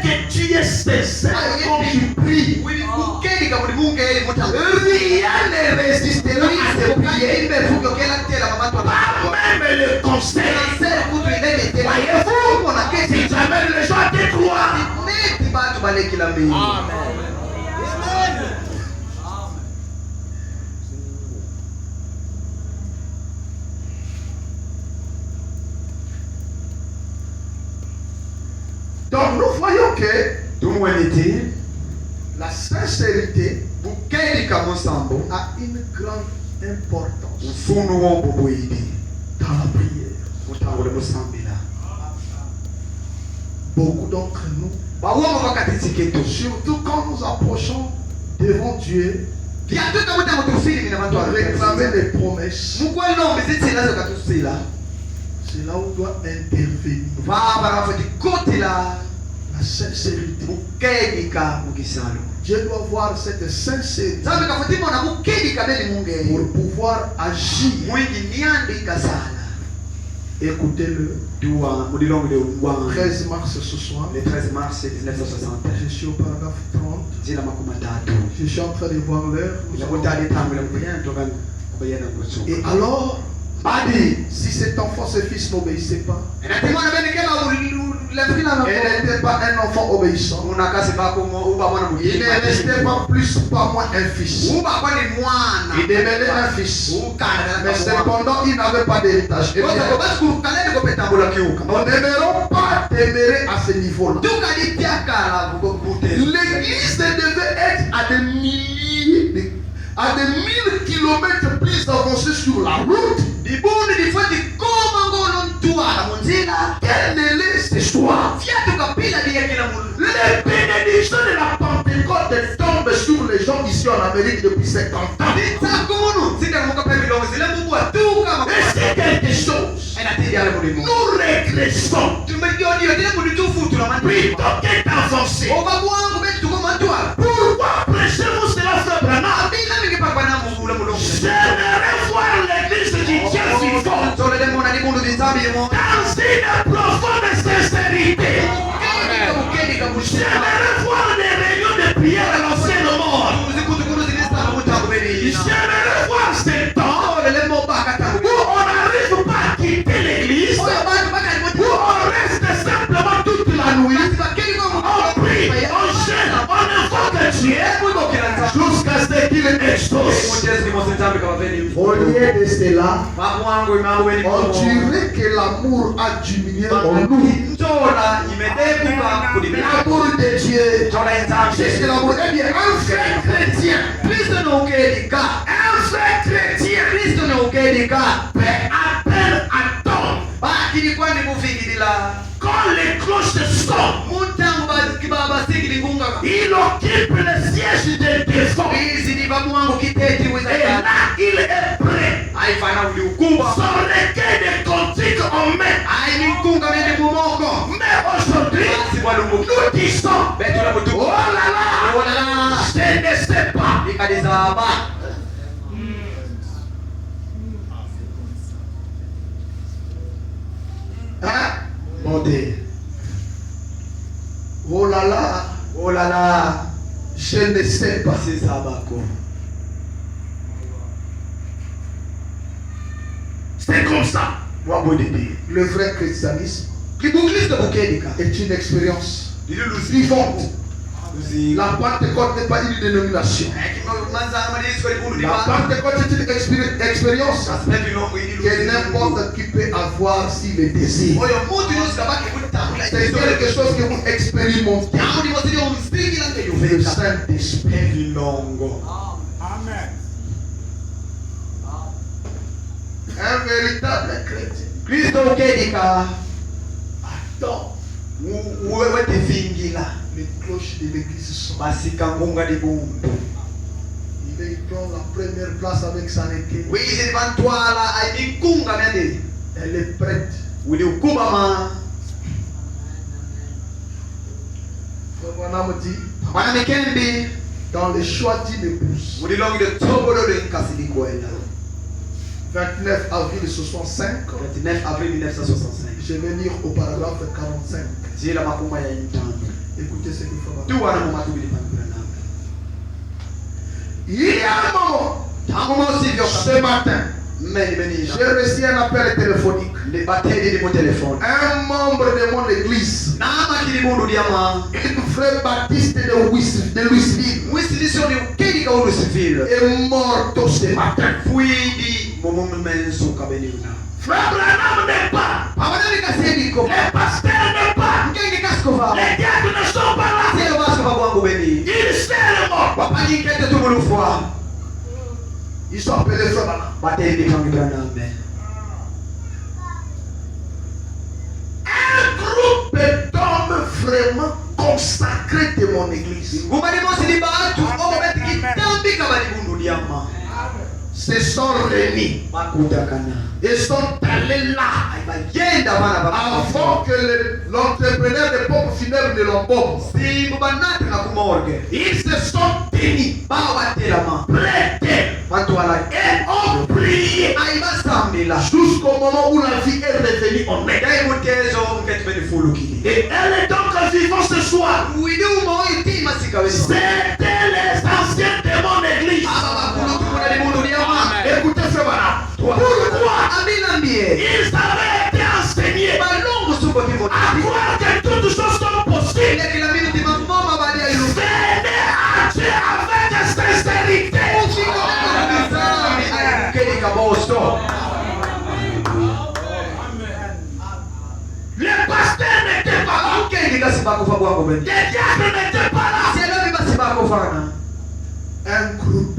que tu es sincère quand tu pries, rien ne résistera à tes prières. Pas même le conseil. Voyez-vous, si tu amènes les gens à tes droits, Amen. donc nous voyons que la sincérité a une grande importance dans la prière. Beaucoup d'entre nous, surtout quand nous approchons devant Dieu, réclamer des promesses, c'est là où on doit intervenir. La sincérité. Dieu doit voir cette sincérité pour pouvoir agir. Écoutez-le. 13 mars ce soir. Le 13 mars 1960. Je suis au paragraphe 30. Je suis en train de voir l'heure. Et alors, si cet enfant, ce fils n'obéissait pas, il n'était pas un enfant obéissant, il ne restait pas plus pas moins un fils. Il demeurait un fils. Mais cependant, il n'avait pas d'héritage. Nous ne demeurons pas demeurer à ce niveau-là. L'église devait être à des milliers, à des 1000 kilomètres plus avancés sur la route. Quelle est cette histoire? Les bénédictions de la Pentecôte tombent sur les gens ici en Amérique depuis 50 ans. Et c'est quelque chose. Nous régressons. Plutôt que d'avancer. Pourquoi prêchez-vous cela, frère Branham? J'aimerais voir l'église du Dieu vivant dans une profonde sincérité. J'aimerais voir des réunions de prière à l'ancien mort. J'aimerais voir ces temps où on n'arrive pas à quitter l'église, où on reste simplement toute la nuit, on prie, on gêne, on invoque Dieu jusqu'à ce qu'il exauce. Au lieu de cela, on dirait que l'amour a diminué en nous. L'amour de Dieu, c'est l'amour. Eh bien, un vrai chrétien, un vrai chrétien, peut à peine attendre. Quand les cloches sonnent, il occupe le siège de défense. Et là, il est prêt. Son recueil de cantiques en main. Mais aujourd'hui, nous disons, oh là là, je ne sais pas. Hein? Oh là là, je ne sais pas. C'est ça, c'est comme ça. Le vrai christianisme est une expérience vivante. La Pentecôte n'est pas une dénomination. La Pentecôte est une expérience que n'importe qui peut avoir s'il le désire. C'est quelque chose que vous expérimentez. Le Saint-Esprit. Amen. Un véritable chrétien. Attends. Les cloches de l'église sont. Il prend la première place avec sa requête. Elle est prête. Frère me dit, dans le choix d'une épouse, 29 avril 65. 29 avril 1965. Je vais lire au paragraphe 45. Écoutez ce qu'il faut voir. Il y a un moment, ce matin, j'ai reçu un appel téléphonique. Un membre de mon église, un frère baptiste de Louisville, est mort ce matin. Frère Branham n'est pas. Le pasteur n'est pas. Les diacres ne sont pas là. Ils seront morts. Ils sont appelés frère Branham. Un groupe d'hommes vraiment consacrés de mon église se sont réunis. Ils sont allés là avant que l'entrepreneur de pompes funèbres ne l'embauche. Ils se sont tenus, prêtés et ont prié jusqu'au moment où la vie est revenue en elle. Et elle est donc vivante ce soir. C'était les anciens de mon église. Écoutez frère Branham. Pourquoi ils avaient été enseignés à croire que toutes choses sont possibles. Venez à Dieu avec sincérité. Le pasteur n'était pas là. Les diacres n'étaient pas là. Un groupe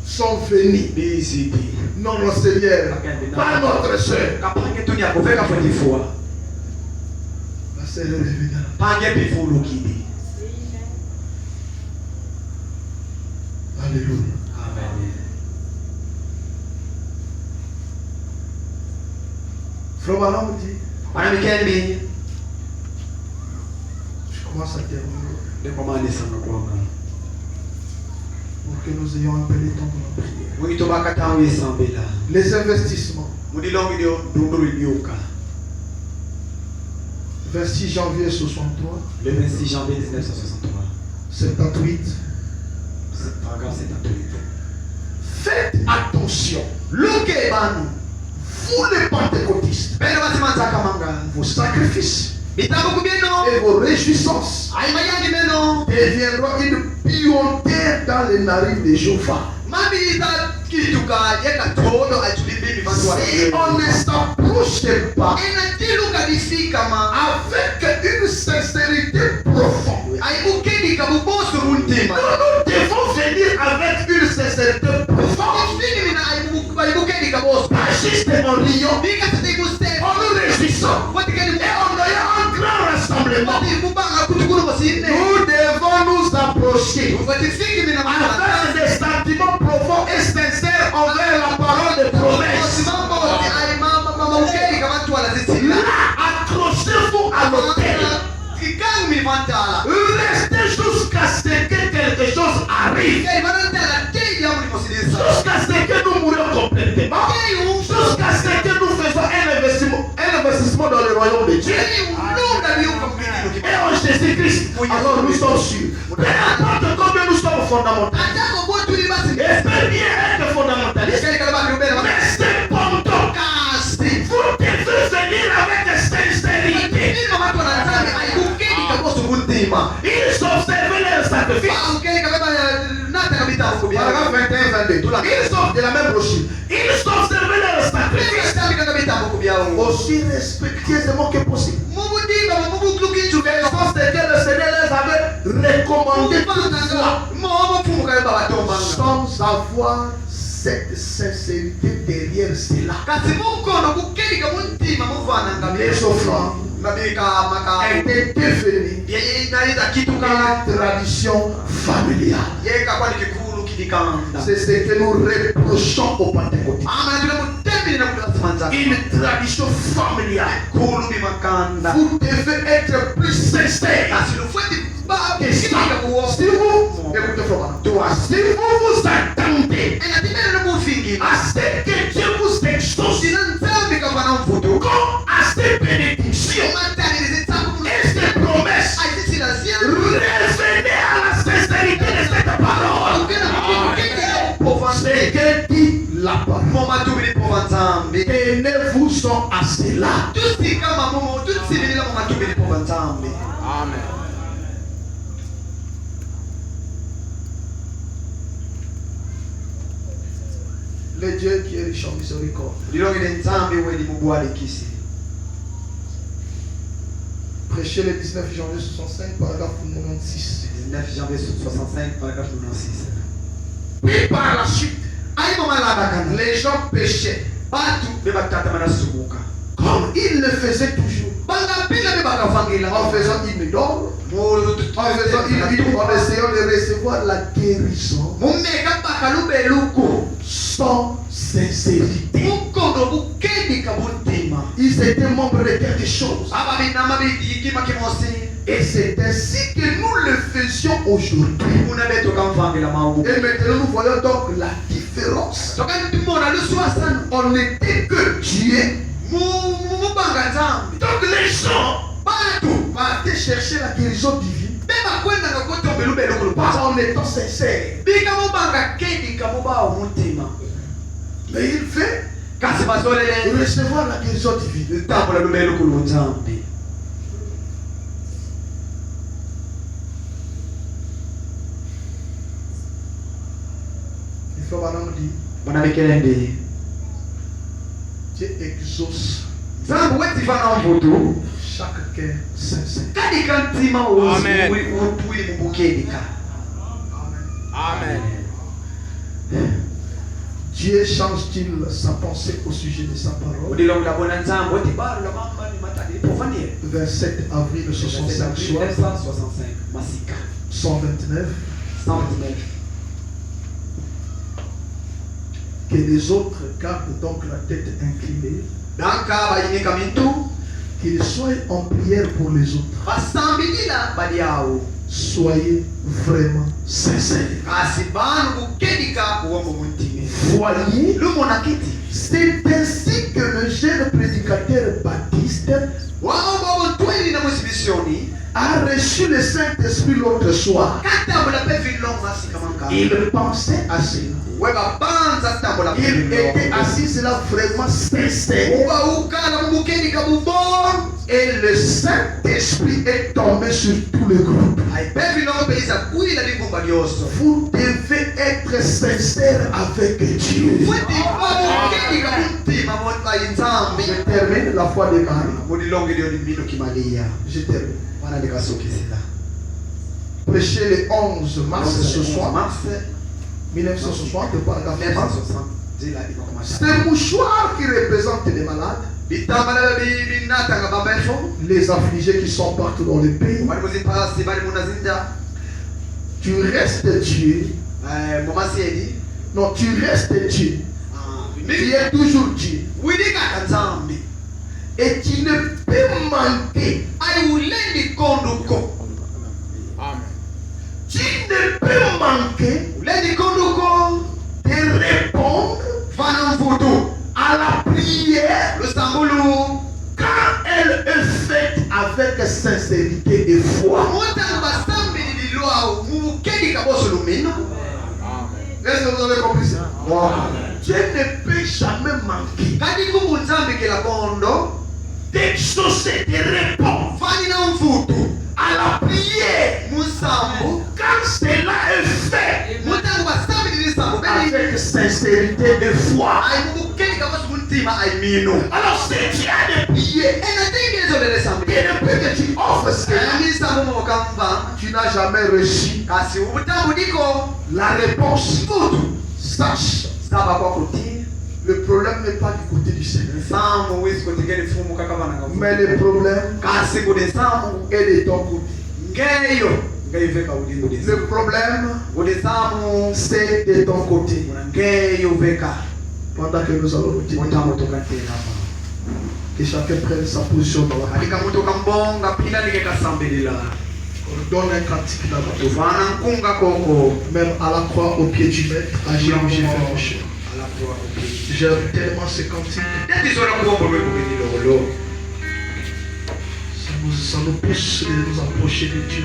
sont venus. Non, mon Seigneur, pas notre soeur. La sœur est revenue. Alléluia. Frère Branham dit, je commence à terminer pour que nous ayons un peu de temps pour la prière. Les investissements. 26 janvier 63. Le 26 janvier 1963. 78. Paragraphe 78. Faites attention. Vous les pentecôtistes, vos sacrifices et vos réjouissances deviendront une puanteur dans les narines de Jéhovah. Si on ne s'approche pas avec une sincérité profonde, nous devons venir avec une sincérité profonde. Pas juste en riant, en nous réjouissant et en ayant un grand rassemblement. Nous devons nous approcher avec des sentiments profonds et sincères envers la parole de promesse. Là, accrochez-vous à l'autel. Restez jusqu'à ce que quelque chose arrive. Jusqu'à ce que nous mourions complètement. Jusqu'à ce que nous faisons un investissement dans le royaume de Dieu. Et en Jésus-Christ, alors nous sommes sûrs. Peu importe combien nous sommes fondamentaux. Et peut bien être fondamentaliste. Mais c'est bon donc. Vous devez venir avec sincérité. Ils observaient leur sacrifice. Paragraphe 21-22. Ils sont de la même brochure. Ils observaient leur sacrifice aussi respectueusement que possible. De sorte que le Seigneur les avait recommandé sans avoir cette sincérité derrière cela. Les offrandes étaient devenues une tradition familiale. C'est ce que nous reprochons aux Pentecôtistes. Une tradition familiale. Vous devez être plus sincère. Si vous, écoutez, si vous vous attendez à Tenez-vous-en à cela. Amen. Le Dieu qui est riche en miséricorde. Prêchez le 19 janvier 65, paragraphe 96. 19 janvier 65, paragraphe 96. Puis par la suite, les gens péchaient. Comme ils le faisaient toujours. En faisant une idole, en essayant de recevoir la guérison sans sincérité. Ils étaient membres de quelque chose. Et c'est ainsi que nous le faisions aujourd'hui. Et maintenant nous voyons donc la différence. On n'était que Dieu. Donc les gens partaient chercher la guérison divine en étant sincères. Mais il fait recevoir la guérison divine. Il faut maintenant dire Dieu exauce chaque cœur sincère. Amen. Amen. Dieu change-t-il sa pensée au sujet de sa parole? 27 avril 65 soir, 129. Que les autres gardent donc la tête inclinée. Qu'ils soient en prière pour les autres. Soyez vraiment sincères. Voyez, c'est ainsi que le jeune prédicateur baptiste a reçu le Saint-Esprit l'autre soir. Il pensait à cela. Il était assis là vraiment sincère. Et le Saint-Esprit est tombé sur tout le groupe. Vous devez être sincère avec Dieu. Je termine la foi de Marie. Je termine. Prêcher le 11 mars ce soir, 1960, paragraphe 30. C'est un mouchoir qui représente les malades, les affligés qui sont partout dans le pays. Tu restes Dieu. Non, tu restes Dieu. Tu es toujours Dieu. Et tu ne peux manquer. Tu ne peux manquer de répondre à la prière quand elle est faite avec sincérité et foi. Est-ce que vous avez compris ça? Dieu ne peut jamais manquer d'exaucer, de répondre à la prière quand cela est fait avec sincérité et foi. Alors c'est Dieu de prier. Il ne peut que tu offres cela. Tu n'as jamais reçu la réponse. Sache, le problème n'est pas du côté du Seigneur, mais le problème est de ton côté. Le problème, c'est de ton côté. Pendant que nous allons nous dire, que chacun prenne sa position dans la prière. On donne un cantique là-bas. Même à la croix au pied du maître, à Jérusalem. J'aime tellement ce cantique. Ça nous pousse de nous approcher de Dieu.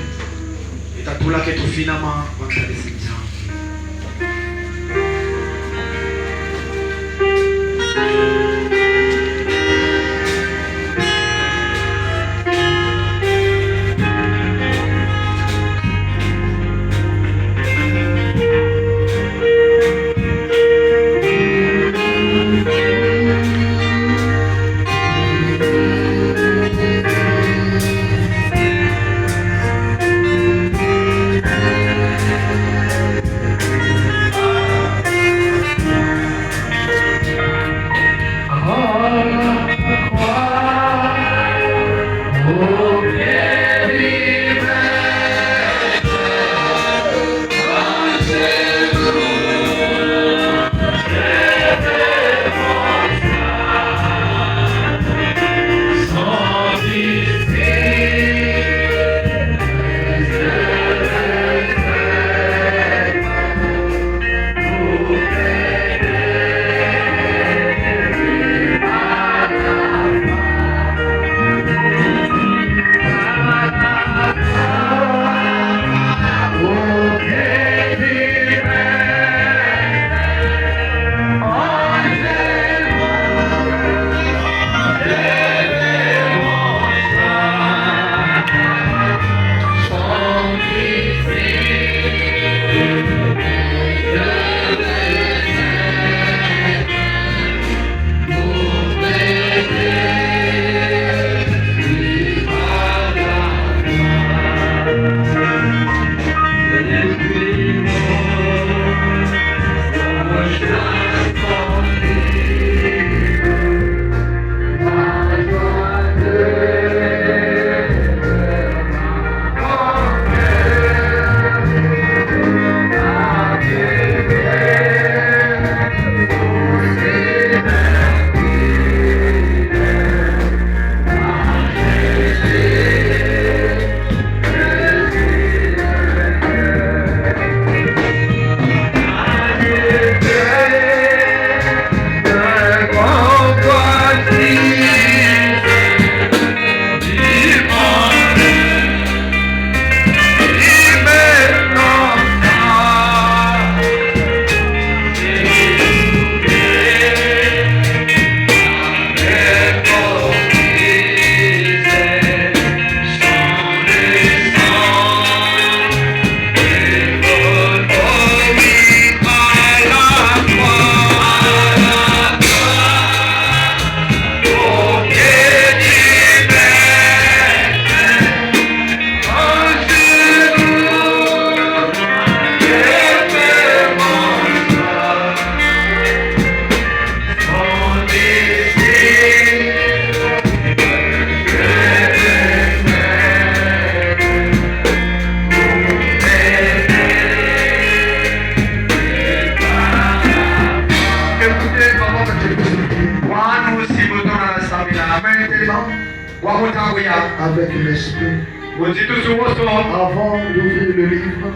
avec l'esprit. Avant d'ouvrir le livre,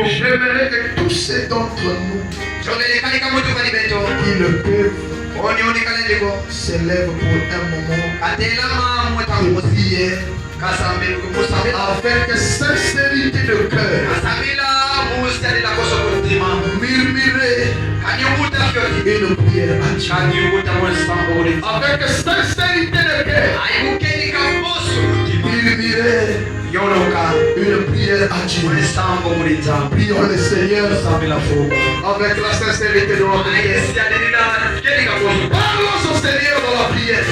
j'aimerais que tous ces d'entre nous qui le peuvent s'élèvent pour un moment de prière avec sincérité de cœur. Murmurer une prière à Dieu. Avec sincérité de cœur. Murmurer une prière à Dieu. Prions le Seigneur avec la sincérité de notre cœur. Parlons au Seigneur dans la prière.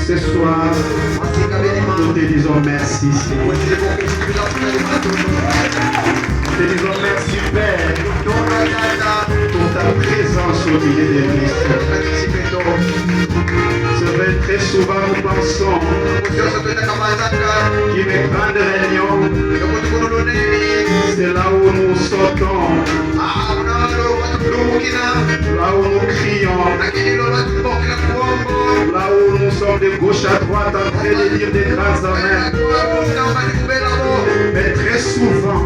Ce soir, nous te disons merci, Seigneur. Nous te disons merci, Père, pour ta présence au milieu de nous. C'est vrai, très souvent nous pensons qu'une grande réunion, c'est là où nous sortons, là où nous crions, là où nous sommes de gauche à droite en train de dire des grands amens. Mais très souvent,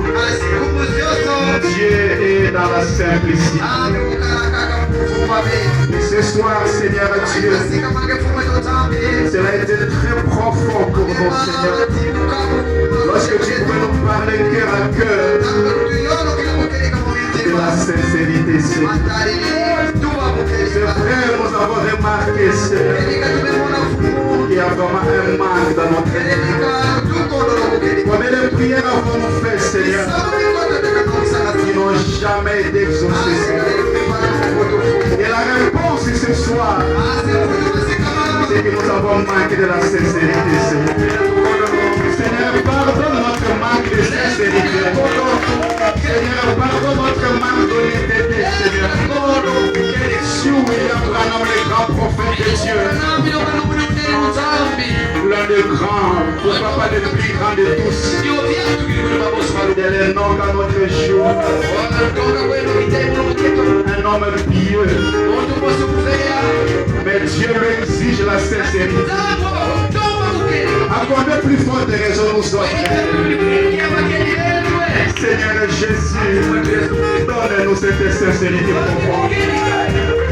Dieu est dans la simplicité. Et ce soir, Seigneur Dieu, cela a été très profond pour nous, Seigneur. Lorsque tu pouvais nous parler cœur à cœur de la sincérité, Seigneur. C'est vrai, nous avons remarqué, Seigneur, qu'il y a vraiment un manque dans notre vie. Combien de prières avons-nous fait, Seigneur, qui n'ont jamais été exaucées, Seigneur. Et la réponse ce soir, c'est que nous avons manqué de la sincérité, Seigneur. Seigneur, pardonne notre manque de sincérité. Seigneur, pardonne notre manque d'honnêteté, Seigneur. Sur William Branham, le grand prophète de Dieu, l'un des grands, pourquoi pas le plus grand de tous, il est le nom qu'à notre jour, un homme pieux, mais Dieu lui exige la sincérité. À combien plus forte raison nous sommes? Seigneur Jésus, donne-nous cette sincérité profonde.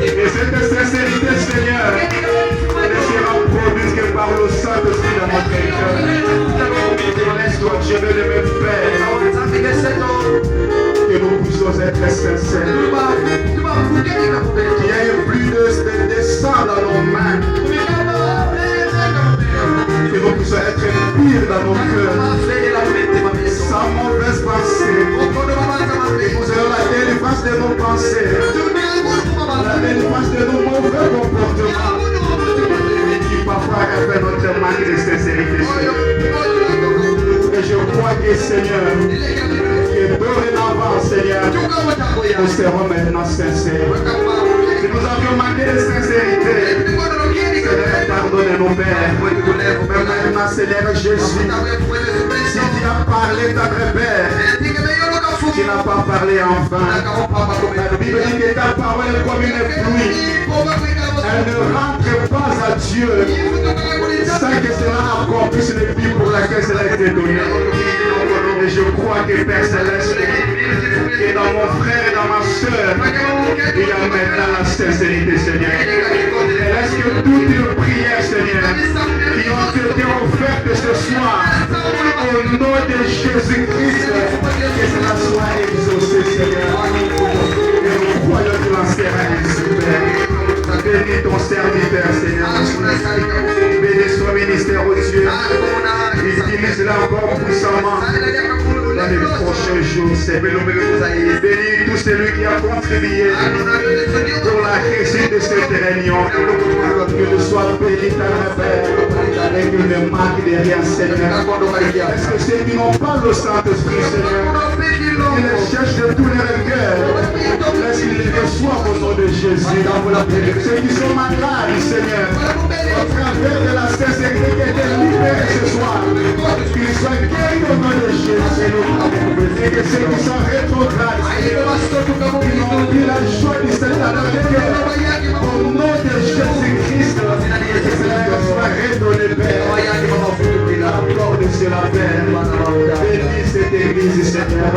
Et cette sincérité, Seigneur, ne sera produite que par le Saint-Esprit dans notre cœur. Laisse-toi, Dieu, de me faire que nous puissions être sincères. Qu'il y ait plus de sang dans nos mains. Que nous puissions être de sincérité. Seigneur, pardonne-nous, Père. Maintenant, Seigneur Jésus, si tu as parlé, ta Père, tu n'as pas parlé en vain. La Bible dit que ta parole est comme une pluie. Elle ne rentre pas à Dieu sans que cela accomplisse le but pour laquelle cela a été donné. Et je crois que Père Céleste, que dans mon frère et dans ma soeur, il y a maintenant la sincérité, Seigneur. Et laisse que toutes les prières, Seigneur, qui ont été offertes ce soir, au nom de Jésus-Christ, que cela soit exaucé, Seigneur. Et nous croyons que la sera ainsi, Père. Bénis ton serviteur, Seigneur. Bénis son ministère, oh Dieu. Utilise-la encore puissamment dans les prochains jours, Seigneur. Bénis tout celui qui a contribué pour la réussite de cette réunion. Que tu sois béni, ta Père, et que ne manque de rien, Seigneur. Est-ce que ceux qui n'ont pas le Saint-Esprit, Seigneur, ils les cherchent de tous leurs cœurs, laisse-qu'ils les reçoivent au nom de Jésus. Ceux qui sont malades, Seigneur, au travers de la sincérité qui a été libérée ce soir, qu'ils soient guéris au nom de Jésus. Et que ceux qui sont rétrogrades, qui n'ont plus la joie du Seigneur dans le cœur, au nom de Jésus-Christ, que cela soit redonné, Père. Encore de cela, Père. Bénis cette église, Seigneur.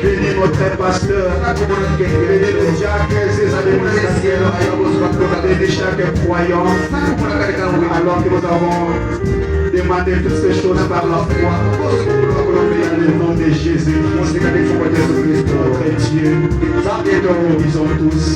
Bénis notre pasteur. Bénis le diacre et ses administrateurs. Bénis chaque croyant. Alors que nous avons demandé toutes ces choses par la foi. Dans le nom de Jésus, notre Dieu. Nous disons tous.